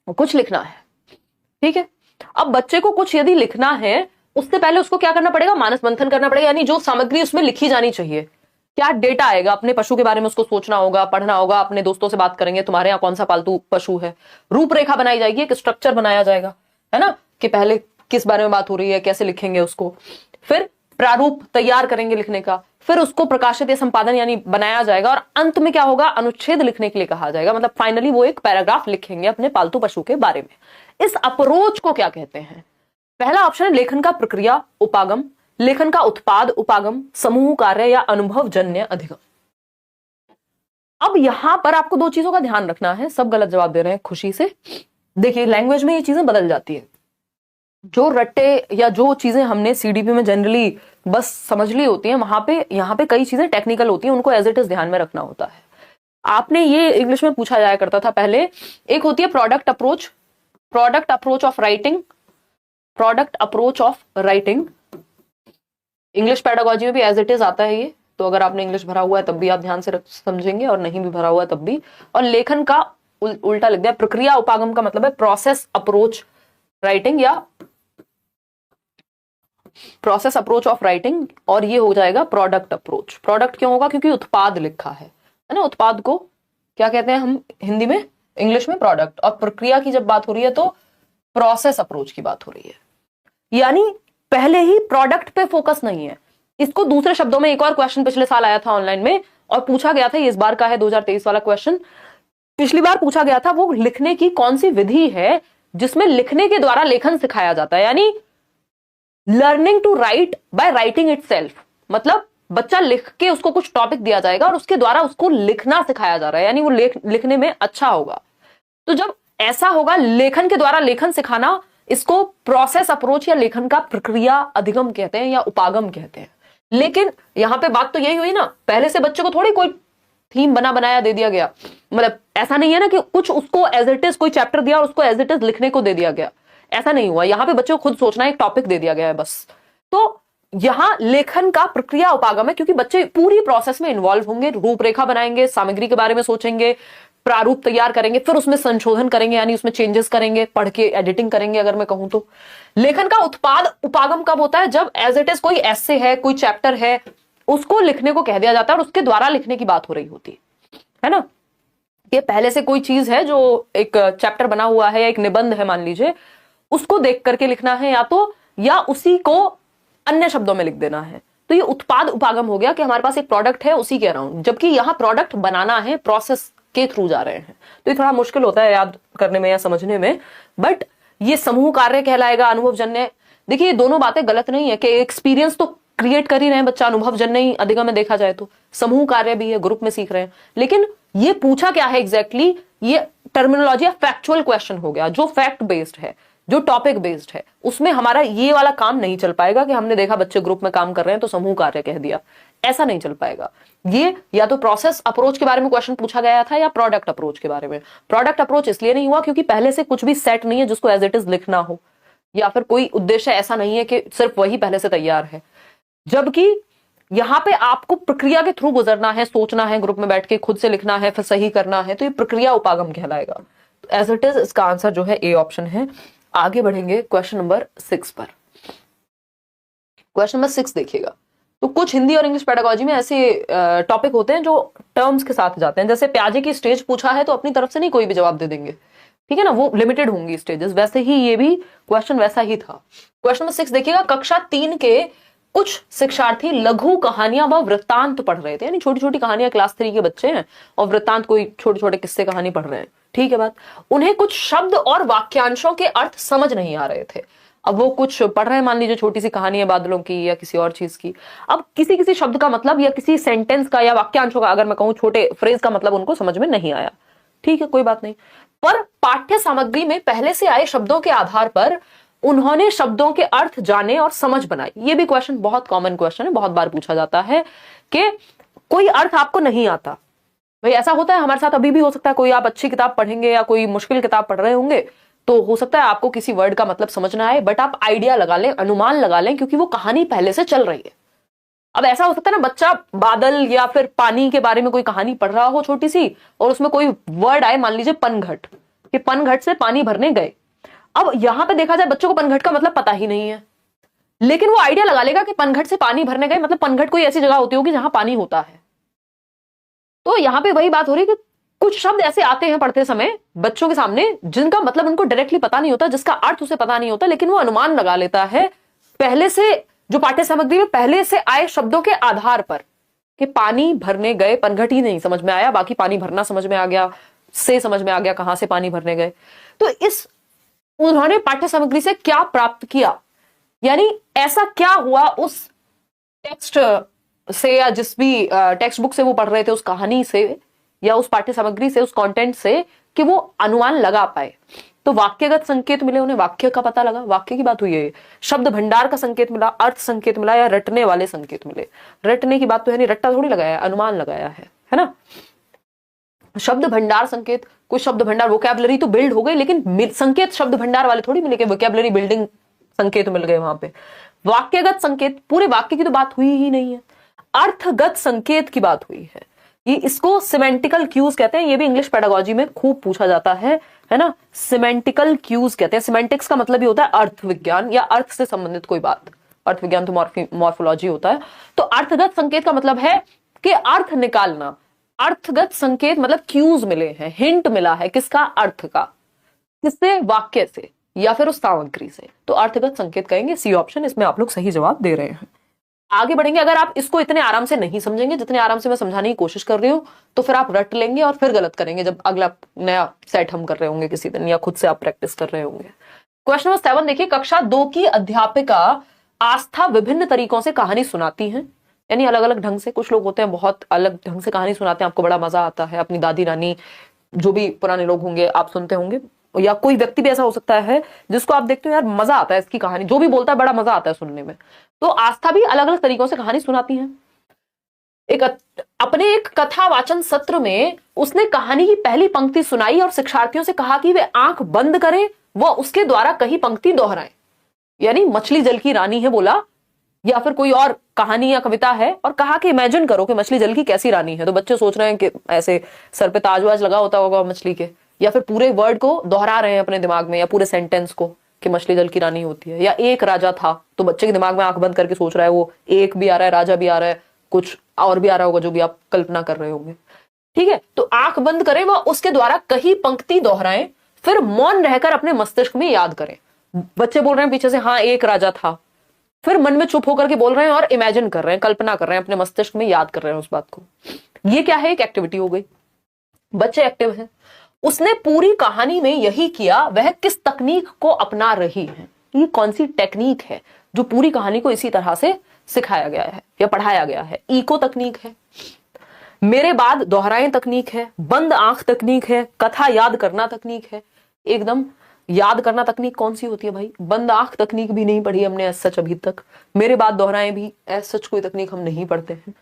कुछ लिखना है। ठीक है, अब बच्चे को कुछ यदि लिखना है, उससे पहले उसको क्या करना पड़ेगा? मानस मंथन करना पड़ेगा, यानी जो सामग्री उसमें लिखी जानी चाहिए, क्या डेटा आएगा, अपने पशु के बारे में उसको सोचना होगा, पढ़ना होगा, अपने दोस्तों से बात करेंगे तुम्हारे यहाँ कौन सा पालतू पशु है, रूपरेखा बनाई जाएगी, एक स्ट्रक्चर बनाया जाएगा, है ना, कि पहले किस बारे में बात हो रही है, कैसे लिखेंगे उसको, फिर प्रारूप तैयार करेंगे लिखने का, फिर उसको प्रकाशित या संपादन यानी बनाया जाएगा, और अंत में क्या होगा? अनुच्छेद लिखने के लिए कहा जाएगा, मतलब फाइनली वो एक पैराग्राफ लिखेंगे अपने पालतू पशु के बारे में। इस अप्रोच को क्या कहते हैं? पहला ऑप्शन है लेखन का प्रक्रिया उपागम, लेखन का उत्पाद उपागम, समूह कार्य या अनुभव जन्य अधिगम। अब यहां पर आपको 2 चीजों का ध्यान रखना है, सब गलत जवाब दे रहे हैं खुशी से। देखिए लैंग्वेज में ये चीजें बदल जाती है, जो रट्टे या जो चीजें हमने सीडीपी में जनरली बस समझ ली होती हैं, वहां पे यहाँ पे कई चीजें टेक्निकल होती हैं, उनको एज इट इज ध्यान में रखना होता है। आपने ये इंग्लिश में पूछा जाया करता था पहले, एक होती है product approach of writing, English pedagogy में भी एज इट इज आता है ये, तो अगर आपने इंग्लिश भरा हुआ है तब भी आप ध्यान से समझेंगे, और नहीं भी भरा हुआ है तब भी। और लेखन का उल्टा लिख दिया, प्रक्रिया उपागम का मतलब है प्रोसेस अप्रोच राइटिंग या प्रोसेस अप्रोच ऑफ राइटिंग, और ये हो जाएगा प्रोडक्ट अप्रोच। प्रोडक्ट क्यों होगा? क्योंकि उत्पाद लिखा है ना, उत्पाद को क्या कहते हैं हम हिंदी में, इंग्लिश में प्रोडक्ट, और प्रक्रिया की जब बात हो रही है तो प्रोसेस अप्रोच की बात हो रही है। यानी पहले ही प्रोडक्ट पे फोकस नहीं है। इसको दूसरे शब्दों में, एक और क्वेश्चन पिछले साल आया था ऑनलाइन में और पूछा गया था, ये इस बार का है 2023 वाला क्वेश्चन, पिछली बार पूछा गया था, वो लिखने की कौन सी विधि है जिसमें लिखने के द्वारा लेखन सिखाया जाता है, यानी learning to write by writing itself, मतलब बच्चा लिख के उसको कुछ टॉपिक दिया जाएगा और उसके द्वारा उसको लिखना सिखाया जा रहा है, यानी वो लिखने में अच्छा होगा। तो जब ऐसा होगा, लेखन के द्वारा लेखन सिखाना, इसको प्रोसेस अप्रोच या लेखन का प्रक्रिया अधिगम कहते हैं या उपागम कहते हैं। लेकिन यहां पे बात तो यही हुई ना, पहले से बच्चे को थोड़ी कोई थीम बनाया दे दिया गया, मतलब ऐसा नहीं है ना कि कुछ उसको एज इट इज कोई चैप्टर दिया और उसको एज इट इज लिखने को दे दिया गया, ऐसा नहीं हुआ। यहाँ पे बच्चे को खुद सोचना, एक टॉपिक दे दिया गया है बस। तो यहां लेखन का प्रक्रिया उपागम है, क्योंकि बच्चे पूरी प्रोसेस में इन्वॉल्व होंगे, रूपरेखा बनाएंगे, सामग्री के बारे में सोचेंगे, प्रारूप तैयार करेंगे, फिर उसमें संशोधन करेंगे, यानी उसमें चेंजेस करेंगे, पढ़ के एडिटिंग करेंगे अगर मैं कहूं तो। लेखन का उत्पाद उपागम कब होता है? जब एज इट इज कोई एसे है, कोई चैप्टर है, उसको लिखने को कह दिया जाता है और उसके द्वारा लिखने की बात हो रही होती है ना। ये पहले से कोई चीज है जो एक चैप्टर बना हुआ है या एक निबंध है मान लीजिए, उसको देख करके लिखना है या उसी को अन्य शब्दों में लिख देना है। तो ये उत्पाद उपागम हो गया कि हमारे पास एक प्रोडक्ट है उसी के अराउंड, जबकि यहां प्रोडक्ट बनाना है, प्रोसेस के थ्रू जा रहे हैं। तो ये थोड़ा मुश्किल होता है याद करने में या समझने में, बट ये समूह कार्य कहलाएगा, अनुभवजन्य। देखिए ये दोनों बातें गलत नहीं है कि एक्सपीरियंस तो क्रिएट कर ही रहे हैं बच्चा, अनुभवजन्य ही अधिगम में देखा जाए तो, समूह कार्य भी है, ग्रुप में सीख रहे हैं। लेकिन ये पूछा क्या है एग्जैक्टली, ये टर्मिनोलॉजी फैक्चुअल क्वेश्चन हो गया, जो फैक्ट बेस्ड है, जो टॉपिक बेस्ड है, उसमें हमारा ये वाला काम नहीं चल पाएगा कि हमने देखा बच्चे ग्रुप में काम कर रहे हैं तो समूह कार्य कह दिया, ऐसा नहीं चल पाएगा। ये या तो प्रोसेस अप्रोच के बारे में क्वेश्चन पूछा गया था या प्रोडक्ट अप्रोच के बारे में। प्रोडक्ट अप्रोच इसलिए नहीं हुआ क्योंकि पहले से कुछ भी सेट नहीं है जिसको एज इट इज लिखना हो, या फिर कोई उद्देश्य ऐसा नहीं है कि सिर्फ वही पहले से तैयार है। जबकि यहां पे आपको प्रक्रिया के थ्रू गुजरना है, सोचना है, ग्रुप में बैठ के खुद से लिखना है, फिर सही करना है, तो ये प्रक्रिया उपागम कहलाएगा। एज इट इज इसका आंसर जो है ए ऑप्शन है। आगे बढ़ेंगे क्वेश्चन नंबर 6 पर। क्वेश्चन नंबर 6 देखिएगा। तो कुछ हिंदी और इंग्लिश पेडागोजी में ऐसे टॉपिक होते हैं जो टर्म्स के साथ जाते हैं। जैसे प्याजे की स्टेज पूछा है तो अपनी तरफ से नहीं कोई भी जवाब दे देंगे, ठीक है ना, वो लिमिटेड होंगी स्टेजेस। वैसे ही ये भी क्वेश्चन वैसा ही था। क्वेश्चन नंबर 6 देखिएगा। कक्षा 3 के कुछ शिक्षार्थी लघु कहानियां व वृत्तांत पढ़ रहे थे, यानी छोटी छोटी कहानियां, क्लास 3 के बच्चे हैं और वृत्तांत कोई छोटे छोटे किस्से कहानी पढ़ रहे हैं, ठीक है बात। उन्हें कुछ शब्द और वाक्यांशों के अर्थ समझ नहीं आ रहे थे। अब वो कुछ पढ़ रहे हैं, मान लीजिए छोटी सी कहानी है बादलों की या किसी और चीज की। अब किसी किसी शब्द का मतलब या किसी सेंटेंस का या वाक्यांशों का, अगर मैं कहूं छोटे फ्रेज का मतलब उनको समझ में नहीं आया, ठीक है, कोई बात नहीं। पर पाठ्य सामग्री में पहले से आए शब्दों के आधार पर उन्होंने शब्दों के अर्थ जाने और समझ बनाई। ये भी क्वेश्चन बहुत कॉमन क्वेश्चन है, बहुत बार पूछा जाता है कि कोई अर्थ आपको नहीं आता। भाई ऐसा होता है, हमारे साथ अभी भी हो सकता है, कोई आप अच्छी किताब पढ़ेंगे या कोई मुश्किल किताब पढ़ रहे होंगे तो हो सकता है आपको किसी वर्ड का मतलब समझ ना आए, बट आप आइडिया लगा लें, अनुमान लगा लें, क्योंकि वो कहानी पहले से चल रही है। अब ऐसा हो सकता है ना, बच्चा बादल या फिर पानी के बारे में कोई कहानी पढ़ रहा हो छोटी सी, और उसमें कोई वर्ड आए, मान लीजिए पनघट, कि पनघट से पानी भरने गए। अब यहां पे देखा जाए बच्चों को पनघट का मतलब पता ही नहीं है, लेकिन वो आइडिया लगा लेगा कि पनघट से पानी भरने गए मतलब पनघट कोई ऐसी जगह होती होगी जहां पानी होता है। तो यहां पे वही बात हो रही है कि कुछ शब्द ऐसे आते हैं पढ़ते समय बच्चों के सामने जिनका मतलब उनको डायरेक्टली पता नहीं होता, जिसका अर्थ उसे पता नहीं होता, लेकिन वो अनुमान लगा लेता है पहले से, जो पाठ्य सामग्री में पहले से आए शब्दों के आधार पर, कि पानी भरने गए, पनघट ही नहीं समझ में आया, बाकी पानी भरना समझ में आ गया, से समझ में आ गया कहां से पानी भरने गए। तो इस उन्होंने पाठ्य सामग्री से क्या प्राप्त किया, यानी ऐसा क्या हुआ उस टेक्स्ट से या जिस भी टेक्स्ट बुक से वो पढ़ रहे थे, उस कहानी से या उस पाठ्य सामग्री से, उस कंटेंट से, कि वो अनुमान लगा पाए। तो वाक्यगत संकेत मिले उन्हें, वाक्य का पता लगा, वाक्य की बात हुई है, शब्द भंडार का संकेत मिला, अर्थ संकेत मिला, या रटने वाले संकेत मिले। रटने की बात तो है नहीं, रट्टा थोड़ी लगाया, अनुमान लगाया है ना। शब्द भंडार संकेत, कुछ शब्द भंडार वोकैबुलरी तो बिल्ड हो गई, लेकिन संकेत शब्द भंडार वाले थोड़ी मिले कि वोकैबुलरी बिल्डिंग संकेत मिल गए वहां पे। वाक्यगत संकेत, पूरे वाक्य की तो बात हुई ही नहीं है। अर्थगत संकेत की बात हुई है, ये इसको सिमेंटिकल क्यूज कहते हैं। ये भी इंग्लिश पेडागोजी में खूब पूछा जाता है ना। सिमेंटिकल क्यूज कहते हैं। सिमेंटिक्स का मतलब ही होता है अर्थ विज्ञान या अर्थ से संबंधित कोई बात। अर्थ विज्ञान तो मॉर्फोलॉजी होता है। तो अर्थगत संकेत का मतलब है कि अर्थ निकालना। अर्थगत संकेत मतलब क्यूज मिले हैं, हिंट मिला है, किसका, अर्थ का, किससे, वाक्य से या फिर उस सामग्री से, तो अर्थगत संकेत कहेंगे। सी ऑप्शन, इसमें आप लोग सही जवाब दे रहे हैं। आगे बढ़ेंगे। अगर आप इसको इतने आराम से नहीं समझेंगे जितने आराम से मैं समझाने की कोशिश कर रही हूं, तो फिर आप रट लेंगे और फिर गलत करेंगे जब अगला नया सेट हम कर रहे होंगे किसी दिन, या खुद से आप प्रैक्टिस कर रहे होंगे। क्वेश्चन नंबर 7 देखिए। कक्षा 2 की अध्यापिका आस्था विभिन्न तरीकों से कहानी सुनाती है, यानी अलग अलग ढंग से। कुछ लोग होते हैं बहुत अलग ढंग से कहानी सुनाते हैं, आपको बड़ा मजा आता है। अपनी दादी नानी, जो भी पुराने लोग होंगे, आप सुनते होंगे, या कोई व्यक्ति भी ऐसा हो सकता है जिसको आप देखते हो यार मजा आता है इसकी कहानी, जो भी बोलता है बड़ा मजा आता है सुनने में। तो आस्था भी अलग अलग तरीकों से कहानी सुनाती है। अपने एक कथा वाचन सत्र में उसने कहानी की पहली पंक्ति सुनाई और शिक्षार्थियों से कहा कि वे आंख बंद करें व उसके द्वारा कही पंक्ति दोहराएं। यानी मछली जल की रानी है बोला, या फिर कोई और कहानी या कविता है, और कहा कि इमेजिन करो कि मछली जल की कैसी रानी है। तो बच्चे सोच रहे हैं कि ऐसे सर पे ताज वाज लगा होता होगा मछली के, या फिर पूरे वर्ड को दोहरा रहे हैं अपने दिमाग में, या पूरे सेंटेंस को, कि मछली जल की रानी होती है। या एक राजा था, तो बच्चे के दिमाग में आंख बंद करके सोच रहा है, वो एक भी आ रहा है, राजा भी आ रहा है, कुछ और भी आ रहा होगा जो भी आप कल्पना कर रहे होंगे, ठीक है। तो आंख बंद करें व उसके द्वारा कही पंक्ति दोहराएं, फिर मौन रहकर अपने मस्तिष्क में याद करें। बच्चे बोल रहे हैं पीछे से हाँ एक राजा था, फिर मन में चुप होकर के बोल रहे हैं और इमेजिन कर रहे हैं, कल्पना कर रहे हैं, अपने मस्तिष्क में याद कर रहे हैं उस बात को। ये क्या है? एक एक्टिविटी हो गई, बच्चे एक्टिव हैं। उसने पूरी कहानी में यही किया, वह किस तकनीक को अपना रही है, ये कौन सी टेक्निक है जो पूरी कहानी को इसी तरह से सिखाया गया है या पढ़ाया गया है? इको तकनीक है, मेरे बाद दोहराएं तकनीक है, बंद आंख तकनीक है, कथा याद करना तकनीक है। एकदम याद करना तकनीक कौन सी होती है भाई? बंद आंख तकनीक भी नहीं पढ़ी हमने एज सच अभी तक, मेरे बाद दोहराएं भी एज सच कोई तकनीक हम नहीं पढ़ते हैं।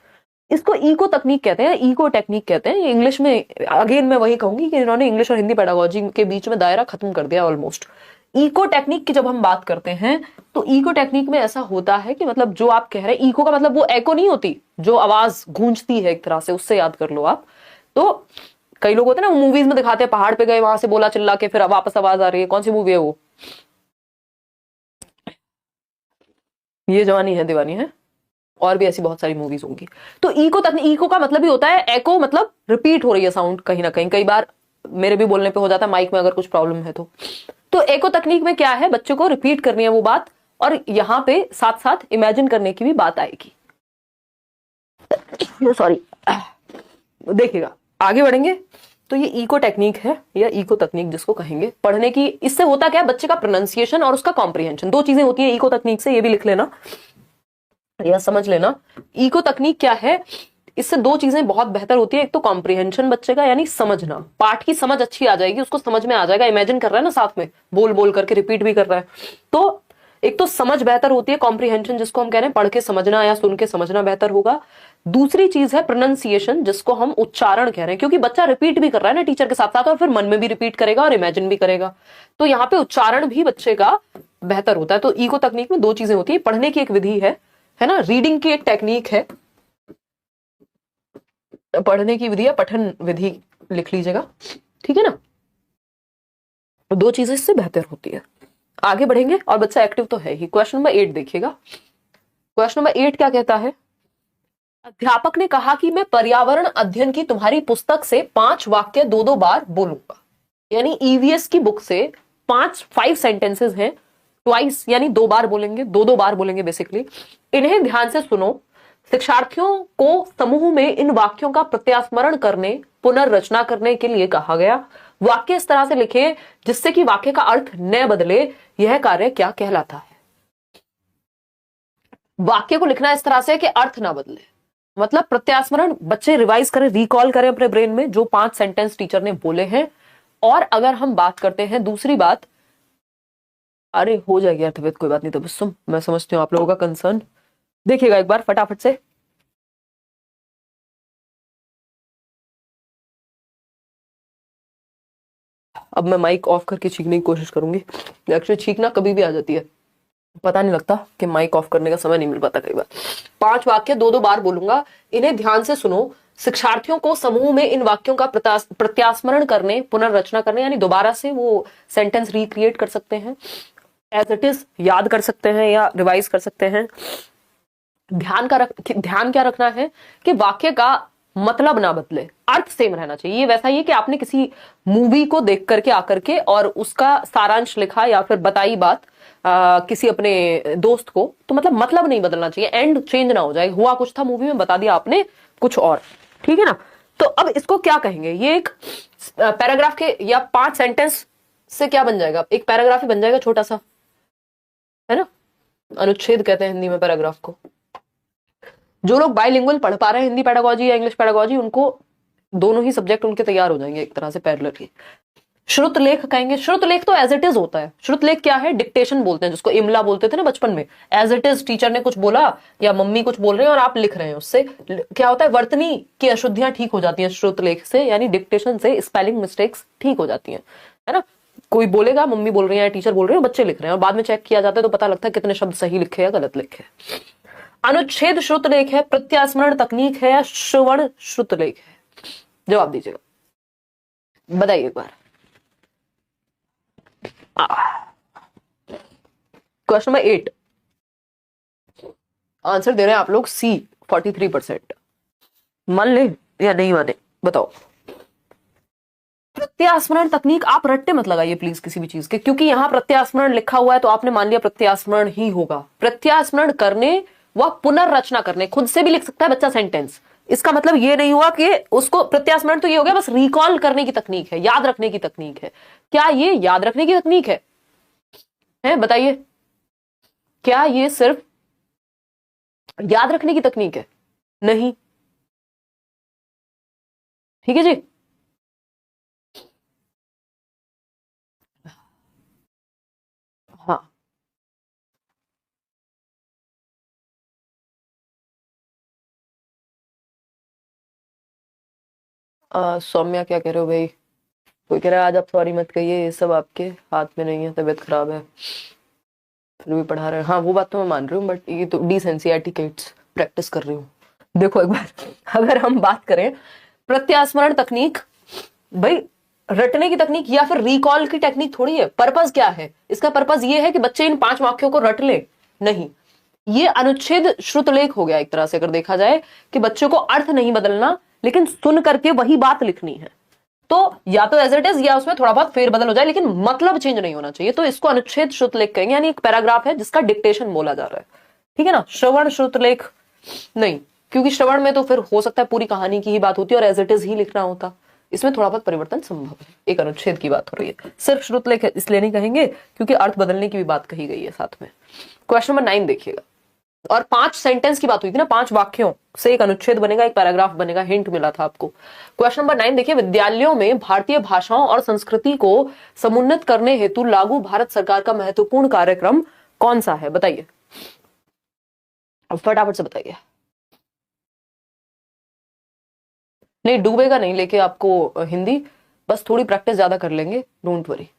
इसको इको तकनीक कहते हैं, इको टेक्निक कहते हैं। इंग्लिश में अगेन मैं वही कहूंगी कि इन्होंने इंग्लिश और हिंदी पेडागोजी के बीच में दायरा खत्म कर दिया ऑलमोस्ट। इको टेक्निक की जब हम बात करते हैं तो इको टेक्निक में ऐसा होता है कि मतलब जो आप कह रहे हैं, इको का मतलब वो एको नहीं होती जो आवाज गूंजती है एक तरह से, उससे याद कर लो आप। तो कई लोग होते हैं ना मूवीज में दिखाते हैं पहाड़ पे गए, वहां से बोला चिल्ला के फिर वापस आवाज आ रही है। कौन सी मूवी है वो? ये जवानी है दीवानी है, और भी ऐसी बहुत सारी मूवीज होंगी। तो इको तकनीक, इको का मतलब ही होता है एको, मतलब रिपीट हो रही है साउंड कहीं ना कहीं। कई बार मेरे भी बोलने पे हो जाता है माइक में अगर कुछ प्रॉब्लम है तो एको तकनीक में क्या है, बच्चे को रिपीट करनी है वो बात, और यहां पे साथ साथ इमेजिन करने की भी बात आएगी। सॉरी, देखिएगा आगे बढ़ेंगे तो ये इको टेक्निक है या इको तकनीक जिसको कहेंगे पढ़ने की। इससे होता क्या है, बच्चे का प्रोनाउंसिएशन और उसका कॉम्प्रिहेंशन, दो चीजें होती है इको तकनीक से, ये भी लिख लेना या समझ लेना। इको तकनीक क्या है, इससे दो चीजें बहुत बेहतर होती है। एक तो कॉम्प्रिहेंशन बच्चे का, यानी समझना, पाठ की समझ अच्छी आ जाएगी, उसको समझ में आ जाएगा, इमेजिन कर रहा है ना साथ में, बोल बोल करके रिपीट भी कर रहा है। तो एक तो समझ बेहतर होती है, कॉम्प्रिहेंशन जिसको हम कह रहे हैं पढ़ के समझना या सुन के समझना बेहतर होगा। दूसरी चीज है प्रोनाउंसिएशन, जिसको हम उच्चारण कह रहे हैं, क्योंकि बच्चा रिपीट भी कर रहा है ना टीचर के साथ साथ, और फिर मन में भी रिपीट करेगा और इमेजिन भी करेगा, तो यहाँ पे उच्चारण भी बच्चे का बेहतर होता है। तो इको तकनीक में दो चीजें होती है, पढ़ने की एक विधि है ना, रीडिंग की एक टेक्निक है, पढ़ने की विधि या पठन विधि लिख लीजिएगा, ठीक है ना। दो चीजें इससे बेहतर होती है। आगे बढ़ेंगे और बच्चा एक्टिव तो है ही। क्वेश्चन नंबर 8 देखिएगा। क्वेश्चन नंबर 8 क्या कहता है, अध्यापक ने कहा कि मैं पर्यावरण अध्ययन की तुम्हारी पुस्तक से 5 वाक्य 2-2 बार बोलूंगा। यानी ईवीएस की बुक से 5 सेंटेंसेस हैं, ट्वाइस यानी 2 बार बोलेंगे, 2-2 बार बोलेंगे बेसिकली। इन्हें ध्यान से सुनो। शिक्षार्थियों को समूह में इन वाक्यों का प्रत्यास्मरण करने, पुनर्रचना करने के लिए कहा गया। वाक्य इस तरह से लिखे जिससे कि वाक्य का अर्थ न बदले। यह कार्य क्या कहलाता है? वाक्य को लिखना इस तरह से कि अर्थ ना बदले, मतलब प्रत्यास्मरण, बच्चे रिवाइज करें, रिकॉल करें अपने ब्रेन में जो 5 सेंटेंस टीचर ने बोले हैं। और अगर हम बात करते हैं दूसरी बात, अरे हो जाएगी यार तबियत, कोई बात नहीं तबस्सुम, मैं समझती हूँ आप लोगों का कंसर्न। देखिएगा एक बार फटाफट से, अब मैं माइक ऑफ करके छींकने की कोशिश करूंगी। एक्चुअली छींकना कभी भी आ जाती है, पता नहीं लगता कि माइक ऑफ करने का समय नहीं मिल पाता कई बार। 5 वाक्य 2-2 बार बोलूंगा, इन्हें ध्यान से सुनो। शिक्षार्थियों को समूह में इन वाक्यों का प्रत्यास्मरण करने, पुनर्रचना करने, यानी दोबारा से वो सेंटेंस रिक्रिएट कर सकते हैं, एज इट इज याद कर सकते हैं या रिवाइज कर सकते हैं। ध्यान क्या रखना है कि वाक्य का मतलब ना बदले, अर्थ सेम रहना चाहिए। ये वैसा ही है कि आपने किसी मूवी को देख करके आकर के और उसका सारांश लिखा या फिर बताई बात किसी अपने दोस्त को, तो मतलब नहीं बदलना चाहिए, एंड चेंज ना हो जाए, हुआ कुछ था मूवी में बता दिया आपने कुछ और, ठीक है ना। तो अब इसको क्या कहेंगे, ये एक पैराग्राफ के या 5 सेंटेंस से क्या बन जाएगा, एक पैराग्राफ ही बन जाएगा छोटा सा, है ना। अनुच्छेद कहते हैं हिंदी में पैराग्राफ को। जो लोग बाइलिंगुअल पढ़ पा रहे हैं हिंदी पेडागोजी या इंग्लिश पेडागोजी, उनको दोनों ही सब्जेक्ट उनके तैयार हो जाएंगे एक तरह से पैरेलली। श्रुतलेख कहेंगे, श्रुतलेख तो एज इट इज होता है। श्रुतलेख क्या है, डिक्टेशन बोलते हैं जिसको, इमला बोलते थे ना बचपन में। एज इट इज टीचर ने कुछ बोला या मम्मी कुछ बोल रहे हैं और आप लिख रहे हैं, उससे क्या होता है, वर्तनी की अशुद्धियां ठीक हो जाती हैं श्रुतलेख से, यानी डिक्टेशन से स्पेलिंग मिस्टेक्स ठीक हो जाती हैं, है ना। कोई बोलेगा मम्मी बोल रही है, टीचर बोल रहे हैं, बच्चे लिख रहे हैं, और बाद में चेक किया जाता है तो पता लगता है कितने शब्द सही लिखे या गलत लिखे। अनुच्छेद श्रुतलेख है, प्रत्यास्मरण तकनीक है, या श्रवण श्रुतलेख है? जवाब दीजिएगा, बताइए एक बार। क्वेश्चन नंबर 8 आंसर दे रहे हैं आप लोग सी 43%। मान ले या नहीं माने, बताओ। प्रत्यास्मरण तकनीक आप रट्टे मत लगाइए प्लीज किसी भी चीज के, क्योंकि यहां प्रत्यास्मरण लिखा हुआ है तो आपने मान लिया प्रत्यास्मरण ही होगा। प्रत्यास्मरण करने व पुनर्रचना करने, खुद से भी लिख सकता है बच्चा सेंटेंस, इसका मतलब ये नहीं हुआ कि उसको प्रत्यास्मरण तो ये हो गया बस रिकॉल करने की तकनीक है, याद रखने की तकनीक है। क्या ये याद रखने की तकनीक है बताइए, क्या ये सिर्फ याद रखने की तकनीक है? नहीं। ठीक है जी। हाँ, सौम्या क्या कह रहे हो भाई? कोई कह रहा है आज आप सॉरी मत कहिए, ये सब आपके हाथ में नहीं है, तबीयत खराब है फिर भी पढ़ा रहे हैं। हाँ वो बात तो मैं मान रही हूँ, बट ये तो डिसेंसी एटिकेट्स प्रैक्टिस कर रही हूँ। देखो एक बार अगर हम बात करें प्रत्यास्मरण तकनीक, भाई रटने की तकनीक या फिर रिकॉल की टेक्निक थोड़ी है। पर्पस क्या है इसका? पर्पस ये है कि बच्चे इन 5 वाक्यों को रट ले, नहीं। ये अनुच्छेद श्रुतलेख हो गया एक तरह से, अगर देखा जाए कि बच्चों को अर्थ नहीं बदलना, लेकिन सुन करके वही बात लिखनी है। तो या तो एज इट इज या उसमें थोड़ा बहुत फेरबदल हो जाए, लेकिन मतलब चेंज नहीं होना चाहिए। तो इसको अनुच्छेद श्रुतलेख कहेंगे, यानी एक पैराग्राफ है जिसका डिक्टेशन बोला जा रहा है। ठीक है ना? श्रवण श्रुतलेख नहीं, क्योंकि श्रवण में तो फिर हो सकता है पूरी कहानी की ही बात होती है और एज इट इज ही लिखना होता। इसमें थोड़ा बहुत परिवर्तन संभव है। एक अनुच्छेद की बात हो रही है, सिर्फ श्रुतलेख इसलिए नहीं कहेंगे क्योंकि अर्थ बदलने की भी बात कही गई है साथ में। क्वेश्चन नंबर 9 देखिएगा। और 5 सेंटेंस की बात हुई थी ना, 5 वाक्यों से एक अनुच्छेद बनेगा, एक पैराग्राफ बनेगा, हिंट मिला था आपको। क्वेश्चन नंबर 9 देखिए, विद्यालयों में भारतीय भाषाओं और संस्कृति को समुन्नत करने हेतु लागू भारत सरकार का महत्वपूर्ण कार्यक्रम कौन सा है? बताइए, अब फटाफट से बताइए। नहीं डूबेगा नहीं लेके आपको हिंदी, बस थोड़ी प्रैक्टिस ज्यादा कर लेंगे, डोंट वरी।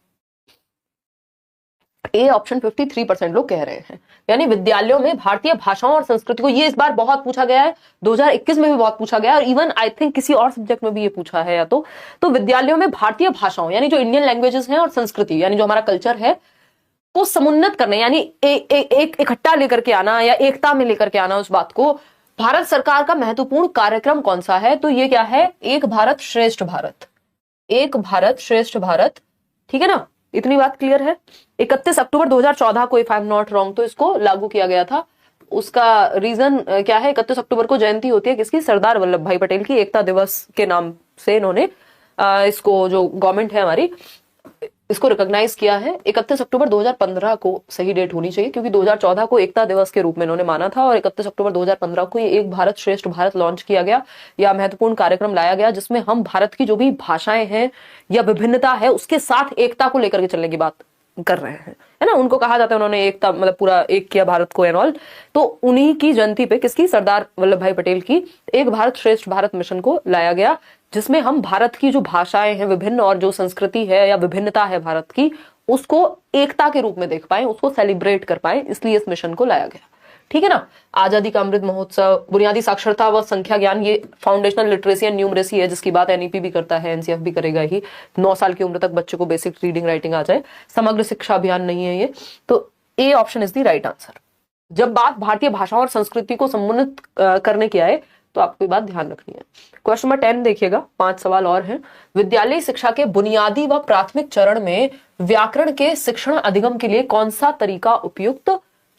ए ऑप्शन 53% लोग कह रहे हैं, यानी विद्यालयों में भारतीय भाषाओं और संस्कृति को, ये इस बार बहुत पूछा गया है, 2021 में भी बहुत पूछा गया है, और इवन आई थिंक किसी और सब्जेक्ट में भी ये पूछा है या तो विद्यालयों में भारतीय भाषाओं यानी जो इंडियन लैंग्वेजेस हैं और संस्कृति यानी जो हमारा कल्चर है को समुन्नत करने, यानी एक इकट्ठा लेकर के आना या एकता में लेकर के आना उस बात को, भारत सरकार का महत्वपूर्ण कार्यक्रम कौन सा है? तो ये क्या है? एक भारत श्रेष्ठ भारत। एक भारत श्रेष्ठ भारत, ठीक है ना? इतनी बात क्लियर है। 31 अक्टूबर 2014 को, if I am not wrong, तो इसको लागू किया गया था। उसका रीजन क्या है? 31 अक्टूबर को जयंती होती है किसकी? सरदार वल्लभ भाई पटेल की। एकता दिवस के नाम से इन्होंने इसको, जो गवर्नमेंट है हमारी, इसको रिकॉग्नाइज किया है। 31 अक्टूबर 2015 को सही डेट होनी चाहिए, क्योंकि 2014 को एकता दिवस के रूप में इन्होंने माना था, और 31 अक्टूबर 2015 को ये एक भारत श्रेष्ठ भारत लॉन्च किया गया, या महत्वपूर्ण कार्यक्रम लाया गया, जिसमें हम भारत की जो भी भाषाएं हैं या विभिन्नता है उसके साथ एकता को लेकर के चलने की बात कर रहे हैं, है ना? उनको कहा जाता है उन्होंने एकता, मतलब पूरा एक किया भारत को एंड ऑल। तो उन्हीं की जयंती पे, किसकी? सरदार वल्लभ भाई पटेल की एक भारत श्रेष्ठ भारत मिशन को लाया गया, जिसमें हम भारत की जो भाषाएं हैं विभिन्न और जो संस्कृति है या विभिन्नता है भारत की, उसको एकता के रूप में देख पाए, उसको सेलिब्रेट कर पाए, इसलिए इस मिशन को लाया गया। ठीक है ना? आजादी का अमृत महोत्सव, बुनियादी साक्षरता व संख्या ज्ञान, ये फाउंडेशनल लिटरेसी एंड न्यूमरेसी है, जिसकी बात एनईपी भी करता है, एनसीएफ भी करेगा ही। 9 साल की उम्र तक बच्चे को बेसिक रीडिंग राइटिंग आ जाए। समग्र शिक्षा अभियान नहीं है ये, तो A option is the right answer. जब बात भारतीय भाषा और संस्कृति को समुन्नत करने की आए तो आपको ये बात ध्यान रखनी है। क्वेश्चन नंबर 10 देखिएगा, 5 सवाल और हैं। विद्यालय शिक्षा के बुनियादी व प्राथमिक चरण में व्याकरण के शिक्षण अधिगम के लिए कौन सा तरीका उपयुक्त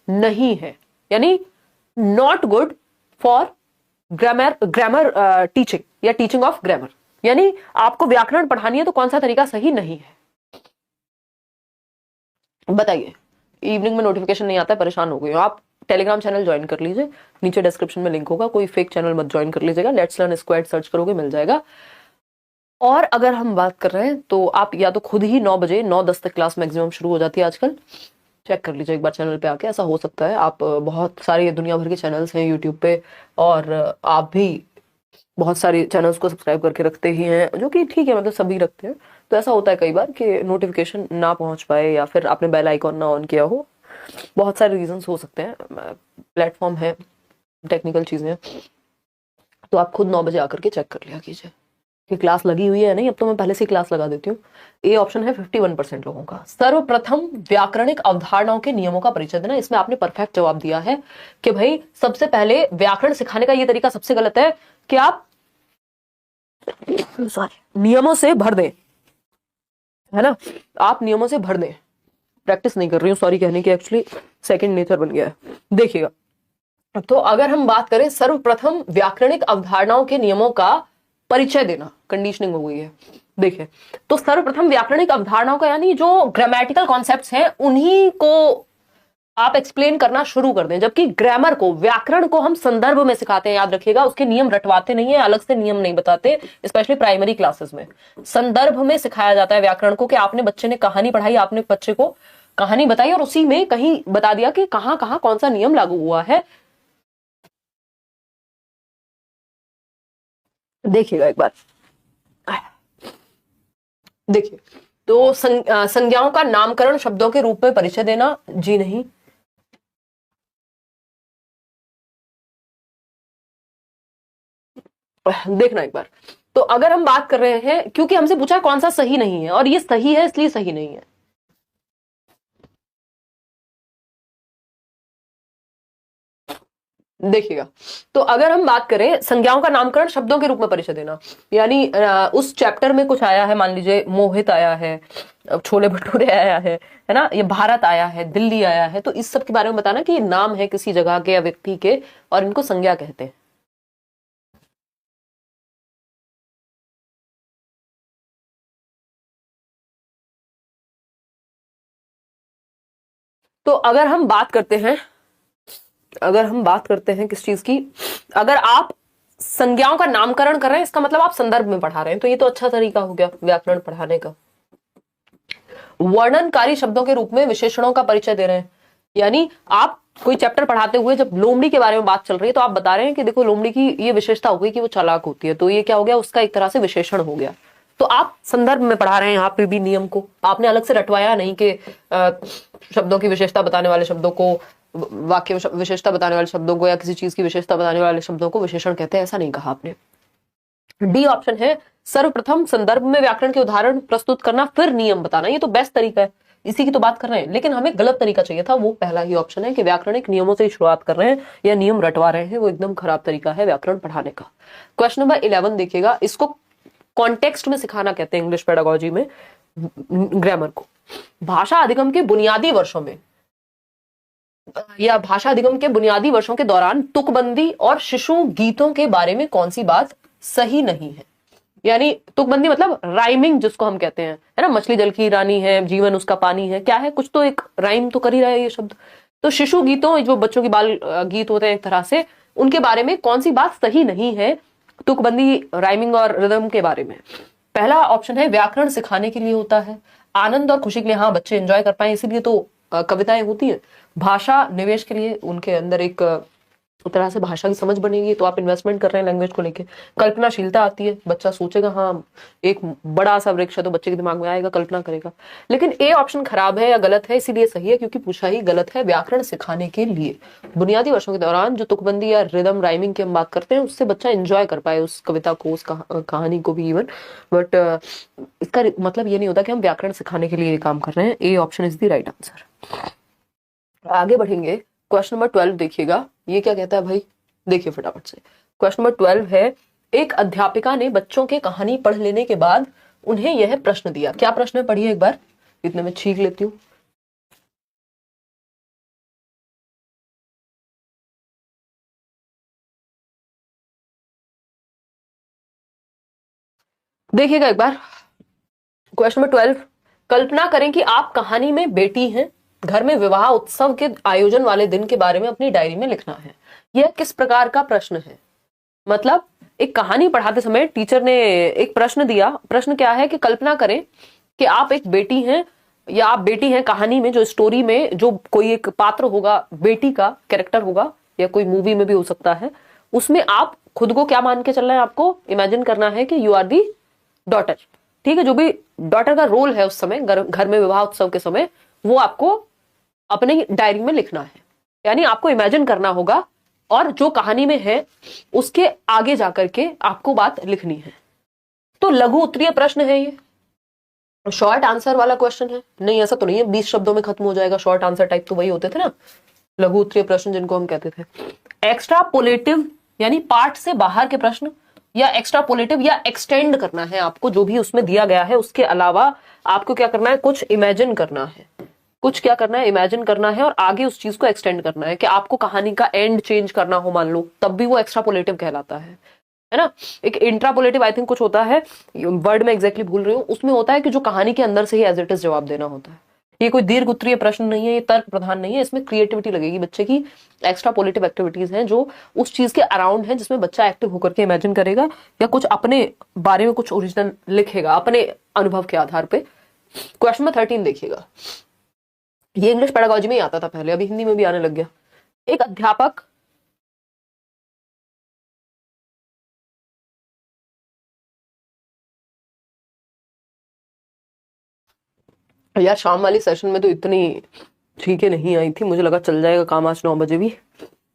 नहीं है? यानी not good for grammar teaching या टीचिंग ऑफ ग्रामर, यानी आपको व्याकरण पढ़ानी है तो कौन सा तरीका सही नहीं है? बताइए। इवनिंग में नोटिफिकेशन नहीं आता है, परेशान हो गई हो आप, टेलीग्राम चैनल ज्वाइन कर लीजिए, नीचे डिस्क्रिप्शन में लिंक होगा, कोई फेक चैनल मत ज्वाइन कर लीजिएगा, लेट्स लर्न स्क्वाड सर्च करोगे मिल जाएगा। और अगर हम बात कर रहे हैं तो आप या तो खुद ही 9 बजे 9-10 तक क्लास मैक्सिमम शुरू हो जाती है आजकल, चेक कर लीजिए एक बार चैनल पे आके। ऐसा हो सकता है आप, बहुत सारे दुनिया भर के चैनल्स हैं यूट्यूब पे, और आप भी बहुत सारे चैनल्स को सब्सक्राइब करके रखते ही हैं, जो कि ठीक है, मतलब सभी रखते हैं। तो ऐसा होता है कई बार कि नोटिफिकेशन ना पहुंच पाए, या फिर आपने बेल आइकॉन ना ऑन किया हो, बहुत सारे रीजंस हो सकते हैं, प्लेटफॉर्म है, टेक्निकल चीजें, तो आप खुद 9 बजे आकर के चेक कर लिया कीजिए कि क्लास लगी हुई है नहीं। अब तो मैं पहले से क्लास लगा देती हूँ। ए ऑप्शन है 51% लोगों का। सर्वप्रथम व्याकरणिक अवधारणाओं के नियमों का परिचय देना, इसमें आपने परफेक्ट जवाब दिया है कि भाई सबसे पहले व्याकरण सिखाने का ये तरीका सबसे गलत है कि आप नियमों से भर दें, है ना, आप नियमों से भर दें। प्रैक्टिस नहीं कर रही हूँ, सॉरी कहने की, एक्चुअली सेकंड नेचर बन गया है। देखिएगा, तो अगर हम बात करें सर्वप्रथम व्याकरणिक अवधारणाओं के नियमों का परिचय देना, कंडीशनिंग हो गई है। देखिए, तो सर्वप्रथम व्याकरणिक अवधारणाओं का यानी जो ग्रामेटिकल कॉन्सेप्ट्स हैं उन्हीं को आप एक्सप्लेन करना शुरू कर दें, जबकि ग्रामर को, व्याकरण को हम संदर्भ में सिखाते हैं, याद रखिएगा, उसके नियम रटवाते नहीं है, अलग से नियम नहीं बताते, स्पेशली प्राइमरी क्लासेस में संदर्भ में सिखाया जाता है व्याकरण को। कि आपने, बच्चे ने कहानी पढ़ाई, आपने बच्चे को कहानी बताई और उसी में कहीं बता दिया कि कहां कहां कौन सा नियम लागू हुआ है। देखिएगा एक बार, देखिए, तो संज्ञाओं का नामकरण शब्दों के रूप में परिचय देना, जी नहीं। देखना एक बार, तो अगर हम बात कर रहे हैं, क्योंकि हमसे पूछा कौन सा सही नहीं है, और ये सही है इसलिए सही नहीं है। देखिएगा, तो अगर हम बात करें संज्ञाओं का नामकरण शब्दों के रूप में परिचय देना, यानी उस चैप्टर में कुछ आया है, मान लीजिए मोहित आया है, छोले भटूरे आया है ना, ये भारत आया है, दिल्ली आया है, तो इस सब के बारे में बताना कि ये नाम है किसी जगह के या व्यक्ति के और इनको संज्ञा कहते हैं। तो अगर हम बात करते हैं, किस चीज की, अगर आप संज्ञाओं का नामकरण कर रहे हैं, इसका मतलब आप संदर्भ में पढ़ा रहे हैं, तो ये तो अच्छा तरीका हो गया व्याकरण पढ़ाने का। वर्णनकारी शब्दों के रूप में विशेषणों का परिचय दे रहे हैं, यानी आप कोई चैप्टर पढ़ाते हुए जब लोमड़ी के बारे में बात चल रही है तो आप बता रहे हैं कि देखो लोमड़ी की ये विशेषता हो गई कि वो चालाक होती है, तो ये क्या हो गया, उसका एक तरह से विशेषण हो गया। तो आप संदर्भ में पढ़ा रहे हैं यहाँ पे भी नियम को, आपने अलग से रटवाया नहीं कि शब्दों की विशेषता बताने वाले शब्दों को, वाक्य विशेषता बताने वाले शब्दों को, या किसी चीज की विशेषता बताने वाले शब्दों को विशेषण कहते हैं, ऐसा नहीं कहा आपने। डी ऑप्शन है, सर्वप्रथम संदर्भ में व्याकरण के उदाहरण प्रस्तुत करना फिर नियम बताना, ये तो बेस्ट तरीका है, इसी की तो बात कर रहे हैं। लेकिन हमें गलत तरीका चाहिए था, वो पहला ही ऑप्शन है कि व्याकरणिक नियमों से ही शुरुआत कर रहे हैं या नियम रटवा रहे हैं, वो एकदम खराब तरीका है व्याकरण पढ़ाने का। क्वेश्चन नंबर 11 देखिएगा, इसको कॉन्टेक्स्ट में सिखाना कहते हैं इंग्लिश पेडागोजी में, ग्रामर को। भाषा अधिगम के बुनियादी वर्षों में या भाषा अधिगम के बुनियादी वर्षों के दौरान तुकबंदी और शिशु गीतों के बारे में कौन सी बात सही नहीं है। यानी तुकबंदी मतलब राइमिंग जिसको हम कहते हैं, है ना, मछली जल की रानी है, जीवन उसका पानी है, क्या है, कुछ तो एक राइम तो कर ही रहा है ये शब्द। तो शिशु गीतों, जो बच्चों की बाल गीत होते हैं एक तरह से, उनके बारे में कौन सी बात सही नहीं है तुकबंदी, राइमिंग और रिदम के बारे में। पहला ऑप्शन है व्याकरण सिखाने के लिए होता है, आनंद और खुशी के लिए, हाँ बच्चे एंजॉय कर पाए इसीलिए तो कविताएं होती है। भाषा निवेश के लिए, उनके अंदर एक तरह से भाषा की समझ बनेगी, तो आप इन्वेस्टमेंट कर रहे हैं लैंग्वेज को लेके। कल्पनाशीलता आती है, बच्चा सोचेगा, हाँ एक बड़ा सा वृक्ष है तो बच्चे के दिमाग में आएगा, कल्पना करेगा। लेकिन ए ऑप्शन खराब है या गलत है, इसीलिए सही है क्योंकि पूछा ही गलत है। व्याकरण सिखाने के लिए बुनियादी वर्षों के दौरान जो तुकबंदी या रिदम राइमिंग की हम बात करते हैं, उससे बच्चा एंजॉय कर पाए उस कविता को, उस कहानी को भी इवन, बट इसका मतलब ये नहीं होता कि हम व्याकरण सिखाने के लिए ये काम कर रहे हैं। A option is the right answer. आगे बढ़ेंगे, क्वेश्चन नंबर 12 देखिएगा, ये क्या कहता है भाई, देखिए फटाफट से। क्वेश्चन नंबर 12 है, एक अध्यापिका ने बच्चों के कहानी पढ़ लेने के बाद उन्हें यह प्रश्न दिया। क्या प्रश्न है, पढ़िए एक बार, इतने में छींक लेती हूँ। देखिएगा एक बार, क्वेश्चन नंबर 12, कल्पना करें कि आप कहानी में बेटी हैं, घर में विवाह उत्सव के आयोजन वाले दिन के बारे में अपनी डायरी में लिखना है। यह किस प्रकार का प्रश्न है। मतलब एक कहानी पढ़ाते समय टीचर ने एक प्रश्न दिया, प्रश्न क्या है कि कल्पना करें कि आप एक बेटी हैं या आप बेटी हैं, कहानी में जो स्टोरी में जो कोई एक पात्र होगा, बेटी का कैरेक्टर होगा, या कोई मूवी में भी हो सकता है, उसमें आप खुद को क्या मान के चल रहे हैं, आपको इमेजिन करना है कि यू आर दी डॉटर, ठीक है, जो भी डॉटर का रोल है उस समय घर में विवाह उत्सव के समय, वो आपको अपनी डायरी में लिखना है। यानी आपको इमेजिन करना होगा और जो कहानी में है उसके आगे जाकर के आपको बात लिखनी है। तो लघु उत्तरीय प्रश्न है ये, शॉर्ट आंसर वाला क्वेश्चन है नहीं, ऐसा तो नहीं है 20 शब्दों में खत्म हो जाएगा। शॉर्ट आंसर टाइप तो वही होते थे ना लघु उत्तरीय प्रश्न जिनको हम कहते थे। एक्स्ट्रापोलेटिव यानी पाठ से बाहर के प्रश्न, या एक्स्ट्रापोलेटिव या एक्सटेंड करना है आपको, जो भी उसमें दिया गया है उसके अलावा आपको क्या करना है, कुछ इमेजिन करना है, कुछ क्या करना है, इमेजिन करना है और आगे उस चीज को एक्सटेंड करना है। कि आपको कहानी का एंड चेंज करना हो मान लो, तब भी वो एक्स्ट्रापोलेटिव कहलाता है ना। एक इंट्रापोलेटिव आई थिंक कुछ होता है, वर्ड में एग्जैक्टली भूल रही हूँ, उसमें होता है कि जो कहानी के अंदर से ही एज इट इज जवाब देना होता है। ये कोई दीर्घ उत्तरीय प्रश्न नहीं है, ये तर्क प्रधान नहीं है, इसमें क्रिएटिविटी लगेगी बच्चे की। एक्स्ट्रापोलेटिव एक्टिविटीज हैं जो उस चीज के अराउंड है, जिसमें बच्चा एक्टिव होकर के इमेजिन करेगा या कुछ अपने बारे में कुछ ओरिजिनल लिखेगा अपने अनुभव के आधार पे। क्वेश्चन नंबर 13 देखिएगा, ये इंग्लिश पेडागोजी में ही आता था पहले, अभी हिंदी में भी आने लग गया। एक अध्यापक यार शाम वाली सेशन में तो इतनी ठीक है नहीं आई थी, मुझे लगा चल जाएगा काम आज 9 बजे भी,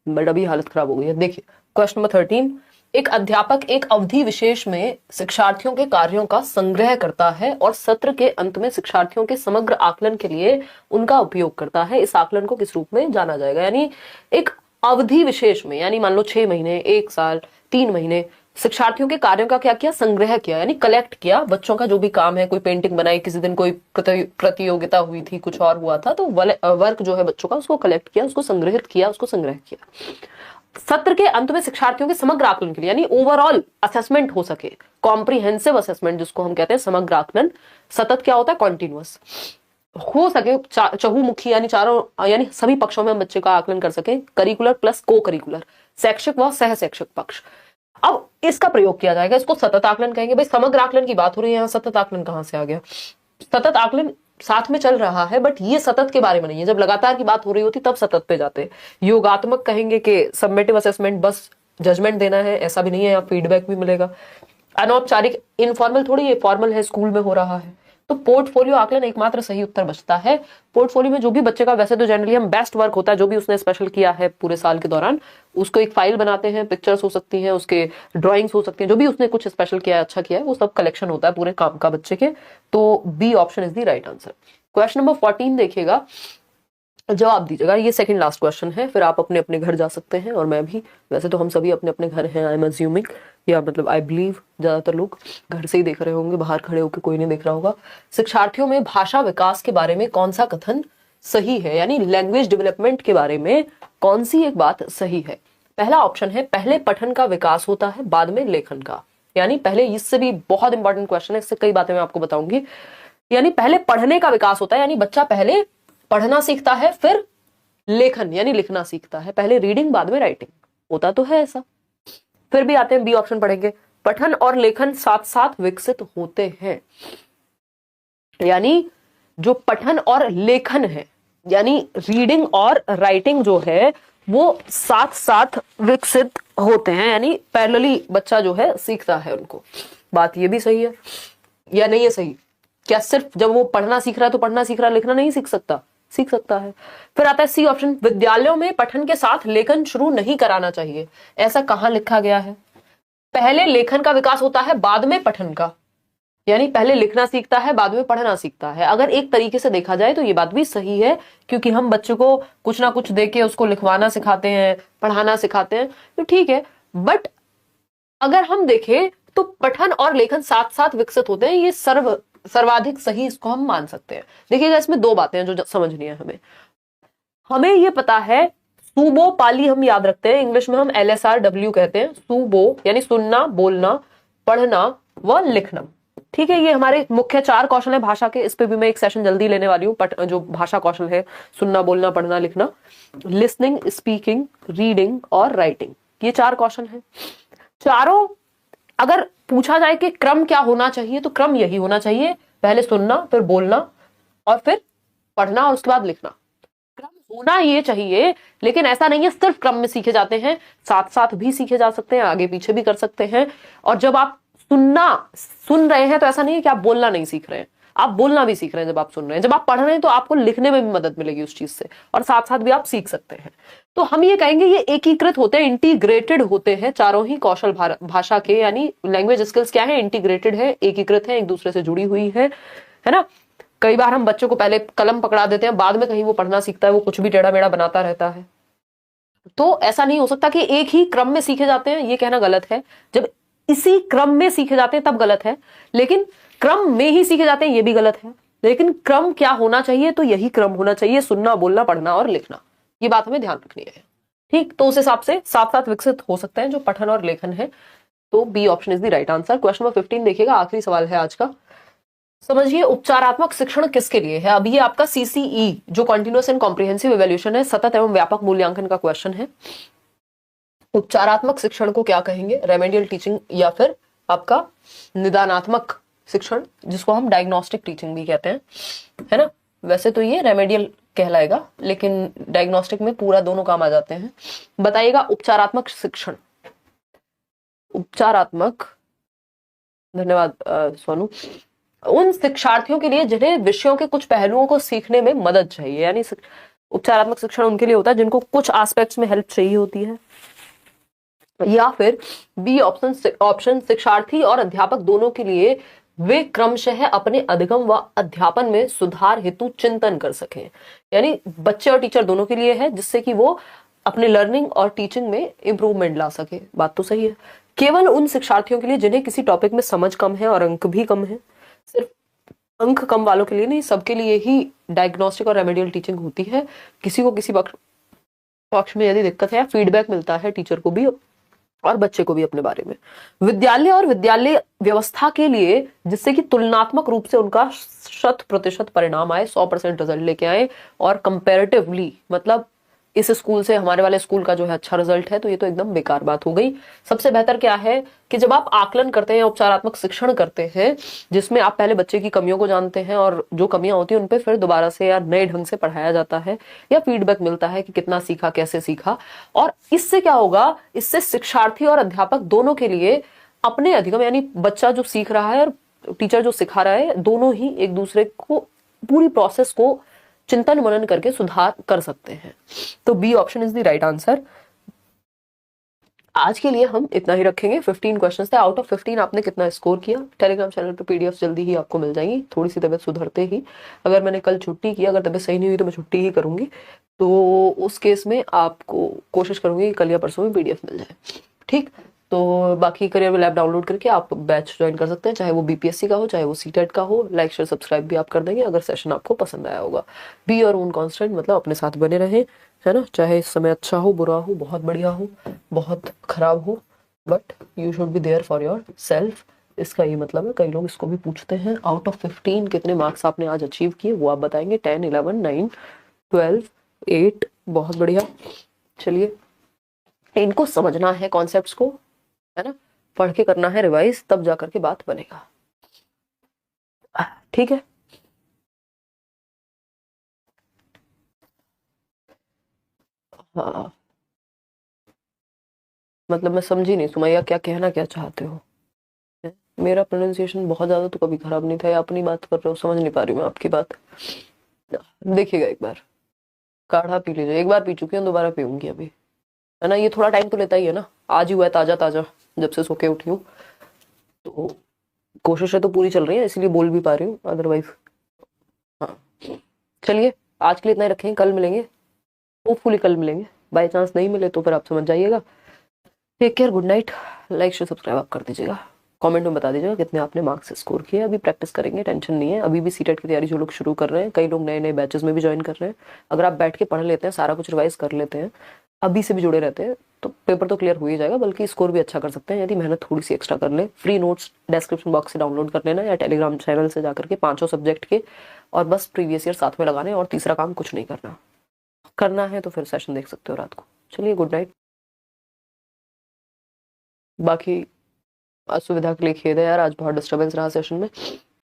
बट अभी हालत खराब हो गई है। देखिए क्वेश्चन नंबर 13, एक अध्यापक एक अवधि विशेष में शिक्षार्थियों के कार्यों का संग्रह करता है और सत्र के अंत में शिक्षार्थियों के समग्र आकलन के लिए उनका उपयोग करता है। इस आकलन को किस रूप में जाना जाएगा? यानी एक अवधि विशेष में, यानी मान लो 6 महीने, 1 साल, 3 महीने शिक्षार्थियों के कार्यों का क्या किया, संग्रह किया, यानी कलेक्ट किया। बच्चों का जो भी काम है, कोई पेंटिंग बनाई, किसी दिन कोई प्रतियोगिता हुई थी, कुछ और हुआ था, तो वर्क जो है बच्चों का उसको कलेक्ट किया, उसको संग्रहित किया, उसको संग्रह किया। सत्र के अंत में शिक्षार्थियों के समग्र आकलन के लिए, यानी ओवरऑल असेसमेंट हो सके, कॉम्प्रिहेंसिव असेसमेंट जिसको हम कहते हैं, समग्र आकलन। सतत क्या होता है? कॉन्टिन्यूअस हो सके, चहुमुखी, यानी चारों, यानी सभी पक्षों में हम बच्चे का आकलन कर सके। करिकुलर प्लस को करिकुलर, शैक्षिक व सह शैक्षिक पक्ष। अब इसका प्रयोग किया जाएगा, इसको सतत आकलन कहेंगे। भाई समग्र आकलन की बात हो रही है, यहाँ सतत आकलन कहां से आ गया? सतत आकलन साथ में चल रहा है, बट ये सतत के बारे में नहीं है। जब लगातार की बात हो रही होती तब सतत पे जाते। योगात्मक कहेंगे कि सबमेटिव असेसमेंट बस जजमेंट देना है, ऐसा भी नहीं है, यहाँ फीडबैक भी मिलेगा। अनौपचारिक, इनफॉर्मल थोड़ी, ये फॉर्मल है, स्कूल में हो रहा है। तो पोर्टफोलियो आकलन एकमात्र सही उत्तर बचता है। पोर्टफोलियो में जो भी बच्चे का, वैसे तो जनरली हम बेस्ट वर्क होता है जो भी उसने स्पेशल किया है पूरे साल के दौरान, उसको एक फाइल बनाते हैं, पिक्चर्स हो सकती हैं, उसके ड्राइंग्स हो सकती हैं, जो भी उसने कुछ स्पेशल किया है, अच्छा किया है, वो सब कलेक्शन होता है पूरे काम का बच्चे के। तो B option is the right answer. Question number 14 देखिएगा, जवाब दीजिएगा। ये सेकंड लास्ट क्वेश्चन है, फिर आप अपने अपने घर जा सकते हैं और मैं भी। वैसे तो हम सभी अपने अपने घर हैं, आई एम अज्यूमिंग, या मतलब आई बिलीव ज्यादातर लोग घर से ही देख रहे होंगे, बाहर खड़े होकर कोई नहीं देख रहा होगा। शिक्षार्थियों में भाषा विकास के बारे में कौन सा कथन सही है? यानी लैंग्वेज डेवलपमेंट के बारे में कौन सी एक बात सही है? पहला ऑप्शन है, पहले पठन का विकास होता है बाद में लेखन का। यानी पहले, इससे भी बहुत इंपॉर्टेंट क्वेश्चन है, इससे कई बातें मैं आपको बताऊंगी। यानी पहले पढ़ने का विकास होता है, यानी बच्चा पहले पढ़ना सीखता है, फिर लेखन यानी लिखना सीखता है। पहले रीडिंग बाद में राइटिंग, होता तो है ऐसा। फिर भी आते हैं, बी ऑप्शन पढ़ेंगे, पठन और लेखन साथ साथ विकसित होते हैं। यानी जो पठन और लेखन है, यानी रीडिंग और राइटिंग जो है, वो साथ साथ विकसित होते हैं, यानी पैरेलली बच्चा जो है सीखता है उनको। बात ये भी सही है या नहीं है सही? क्या सिर्फ जब वो पढ़ना सीख रहा है तो पढ़ना सीख रहा है, लिखना नहीं सीख सकता? सीख सकता है। फिर आता है सी ऑप्शन, विद्यालयों में पठन के साथ लेखन शुरू नहीं कराना चाहिए। ऐसा कहां लिखा गया है? पहले लेखन का विकास होता है बाद में पठन का, यानी पहले लिखना सीखता है बाद में पढ़ना सीखता है। अगर एक तरीके से देखा जाए तो ये बात भी सही है, क्योंकि हम बच्चों को कुछ ना कुछ देके उसको लिखवाना सिखाते हैं, पढ़ाना सिखाते हैं, तो ठीक है। बट अगर हम देखें तो पठन और लेखन साथ साथ विकसित होते हैं, ये सर्वाधिक सही इसको हम मान सकते हैं। देखिएगा, इसमें दो बातें हैं जो समझनी है हमें। हमें ये पता है, सुबो पाली हम याद रखते हैं, इंग्लिश में हम LSRW कहते हैं। सुबो यानी सुनना, बोलना, पढ़ना व लिखना। ठीक है, ये हमारे मुख्य 4 कौशल है भाषा के। इस पे भी मैं एक सेशन जल्दी लेने वाली हूँ। जो भाषा कौशल है, सुनना, बोलना, पढ़ना, लिखना, लिसनिंग, स्पीकिंग, रीडिंग और राइटिंग, ये 4 कौशल है। चारों अगर पूछा जाए कि क्रम क्या होना चाहिए, तो क्रम यही होना चाहिए, पहले सुनना, फिर बोलना और फिर पढ़ना और उसके बाद लिखना। क्रम होना ये चाहिए, लेकिन ऐसा नहीं है सिर्फ क्रम में सीखे जाते हैं, साथ साथ भी सीखे जा सकते हैं, आगे पीछे भी कर सकते हैं। और जब आप सुन रहे हैं तो ऐसा नहीं है कि आप बोलना नहीं सीख रहे हैं, आप बोलना भी सीख रहे हैं। जब आप सुन रहे हैं, जब आप पढ़ रहे हैं, तो आपको लिखने में भी मदद मिलेगी उस चीज से, और साथ साथ भी आप सीख सकते हैं। तो हम ये कहेंगे ये एकीकृत होते हैं, इंटीग्रेटेड होते हैं चारों ही कौशल भाषा के। यानी लैंग्वेज स्किल्स क्या है? इंटीग्रेटेड है, एकीकृत है, एक दूसरे से जुड़ी हुई है ना। कई बार हम बच्चों को पहले कलम पकड़ा देते हैं, बाद में कहीं वो पढ़ना सीखता है, वो कुछ भी टेढ़ा मेढ़ा बनाता रहता है। तो ऐसा नहीं हो सकता कि एक ही क्रम में सीखे जाते हैं, ये कहना गलत है। जब इसी क्रम में सीखे जाते हैं तब गलत है, लेकिन क्रम में ही सीखे जाते हैं ये भी गलत है। लेकिन क्रम क्या होना चाहिए, तो यही क्रम होना चाहिए, सुनना, बोलना, पढ़ना और लिखना। ये बात हमें ध्यान रखनी है। ठीक, तो उस हिसाब से साथ साथ विकसित हो सकते हैं जो पठन और लेखन है। तो B option is the right answer. Question number 15 देखिएगा, आखिरी सवाल है आज का। समझिए उपचारात्मक शिक्षण किसके लिए है। अब ये आपका CCE जो कॉन्टिन्यूअस एंड कॉम्प्रिहेंसिव इवैल्यूएशन है, सतत एवं व्यापक मूल्यांकन का क्वेश्चन है। उपचारात्मक शिक्षण को क्या कहेंगे, रेमेडियल टीचिंग या फिर आपका निदानात्मक शिक्षण, जिसको हम डायग्नोस्टिक टीचिंग भी कहते हैं, है ना। वैसे तो ये रेमेडियल कहलाएगा, लेकिन डायग्नोस्टिक में पूरा दोनों काम आ जाते हैं। बताइएगा उपचारात्मक शिक्षण, उपचारात्मक, धन्यवाद सोनू, उन शिक्षार्थियों के लिए जिन्हें विषयों के कुछ पहलुओं को सीखने में मदद चाहिए। यानी उपचारात्मक शिक्षण उनके लिए होता है जिनको कुछ एस्पेक्ट्स में हेल्प चाहिए होती है। या फिर बी ऑप्शन शिक्षार्थी और अध्यापक दोनों के लिए वे क्रमशः अपने अधिगम व अध्यापन में सुधार हेतु चिंतन कर सकें। यानी बच्चे और टीचर दोनों के लिए है, जिससे कि वो अपने लर्निंग और टीचिंग में इंप्रूवमेंट ला सके। बात तो सही है। केवल उन शिक्षार्थियों के लिए जिन्हें किसी टॉपिक में समझ कम है और अंक भी कम है। सिर्फ अंक कम वालों के लिए नहीं, सबके लिए ही डायग्नोस्टिक और रेमेडियल टीचिंग होती है। किसी को किसी पक्ष में यदि दिक्कत है, फीडबैक मिलता है टीचर को भी और बच्चे को भी अपने बारे में। विद्यालय और विद्यालय व्यवस्था के लिए, जिससे कि तुलनात्मक रूप से उनका 100% परिणाम आए, 100% रिजल्ट लेके आए, और कंपैरेटिवली मतलब इस स्कूल से हमारे वाले स्कूल का जो है अच्छा रिजल्ट है, तो ये तो एकदम बेकार बात हो गई। सबसे बेहतर क्या है कि जब आप आकलन करते हैं, उपचारात्मक शिक्षण करते हैं, जिसमें आप पहले बच्चे की कमियों को जानते हैं और जो कमियां होती हैं उन पे फिर दोबारा से या नए ढंग से पढ़ाया जाता है, या फीडबैक मिलता है कि कितना सीखा, कैसे सीखा। और इससे क्या होगा, इससे शिक्षार्थी और अध्यापक दोनों के लिए अपने अधिगम, यानी बच्चा जो सीख रहा है और टीचर जो सिखा रहा है, दोनों ही एक दूसरे को पूरी प्रोसेस को चिंतन मनन करके सुधार कर सकते हैं। तो B option is the right answer. आज के लिए हम इतना ही रखेंगे। 15 क्वेश्चंस थे, आउट ऑफ 15 आपने कितना स्कोर किया। टेलीग्राम चैनल पे PDF जल्दी ही आपको मिल जाएंगी, थोड़ी सी तबीयत सुधरते ही। अगर मैंने कल छुट्टी की, अगर तबीयत सही नहीं हुई तो मैं छुट्टी ही करूंगी, तो उस केस में आपको कोशिश करूंगी कि कल या परसों में PDF मिल जाए। ठीक, तो बाकी करियर लैब डाउनलोड करके आप बैच ज्वाइन कर सकते हैं, चाहे वो BPSC का हो, चाहे वो CTET का हो। लाइक शेयर सब्सक्राइब भी आप कर देंगे अगर सेशन आपको पसंद आया होगा। बी योर ओन कांस्टेंट, मतलब अपने साथ बने रहें, है ना। चाहे इस समय अच्छा हो, बुरा हो, बहुत बढ़िया हो, बहुत खराब हो, but you should be there for yourself. इसका ये मतलब है, कई लोग इसको भी पूछते हैं, आउट ऑफ 15 कितने मार्क्स आपने आज अचीव किए, वो आप बताएंगे। 10, 11, 9, 12, 8, बहुत बढ़िया। चलिए, इनको समझना है कॉन्सेप्ट्स को, है ना, पढ़ के करना है रिवाइज, तब जाकर के बात बनेगा। ठीक है, हाँ, मतलब मैं समझी नहीं सुमैया, क्या कहना क्या चाहते हो। मेरा प्रोनाउंसिएशन बहुत ज्यादा तो कभी खराब नहीं था, या अपनी बात कर रहे हो, समझ नहीं पा रही मैं आपकी बात। देखिएगा, एक बार काढ़ा पी लीजिए। एक बार पी चुकी हूँ, दोबारा पीऊंगी अभी, है ना। ये थोड़ा टाइम तो लेता ही है ना, आज ही हुआ है ताजा ताजा, जब से सो के उठी हूँ, तो कोशिशें तो पूरी चल रही है, इसलिए बोल भी पा रही हूँ, अदरवाइज। हाँ, चलिए आज के लिए इतना ही रखें, कल मिलेंगे, होपफुली कल मिलेंगे। बाय चांस नहीं मिले तो फिर आप समझ जाइएगा। Take care, good night. Like share subscribe आप कर दीजिएगा, कमेंट में बता दीजिएगा कितने आपने मार्क्स स्कोर किए। अभी प्रैक्टिस करेंगे, टेंशन नहीं है। अभी भी CTET की तैयारी जो लोग शुरू कर रहे हैं, कई लोग नए नए बैचेस में भी ज्वाइन कर रहे हैं। अगर आप बैठ के पढ़ लेते हैं, सारा कुछ रिवाइज कर लेते हैं, अभी से भी जुड़े रहते हैं, तो पेपर तो क्लियर हो ही जाएगा, बल्कि स्कोर भी अच्छा कर सकते हैं यदि मेहनत थोड़ी सी एक्स्ट्रा कर ले। फ्री नोट्स डिस्क्रिप्शन बॉक्स से डाउनलोड कर लेना, या टेलीग्राम चैनल से जाकर के 5 सब्जेक्ट के, और बस प्रीवियस ईयर साथ में लगाने, और तीसरा काम कुछ नहीं करना है तो फिर सेशन देख सकते हो रात को। चलिए, गुड नाइट। बाकी असुविधा के लिए खेद है यार, आज बहुत डिस्टर्बेंस रहा सेशन में।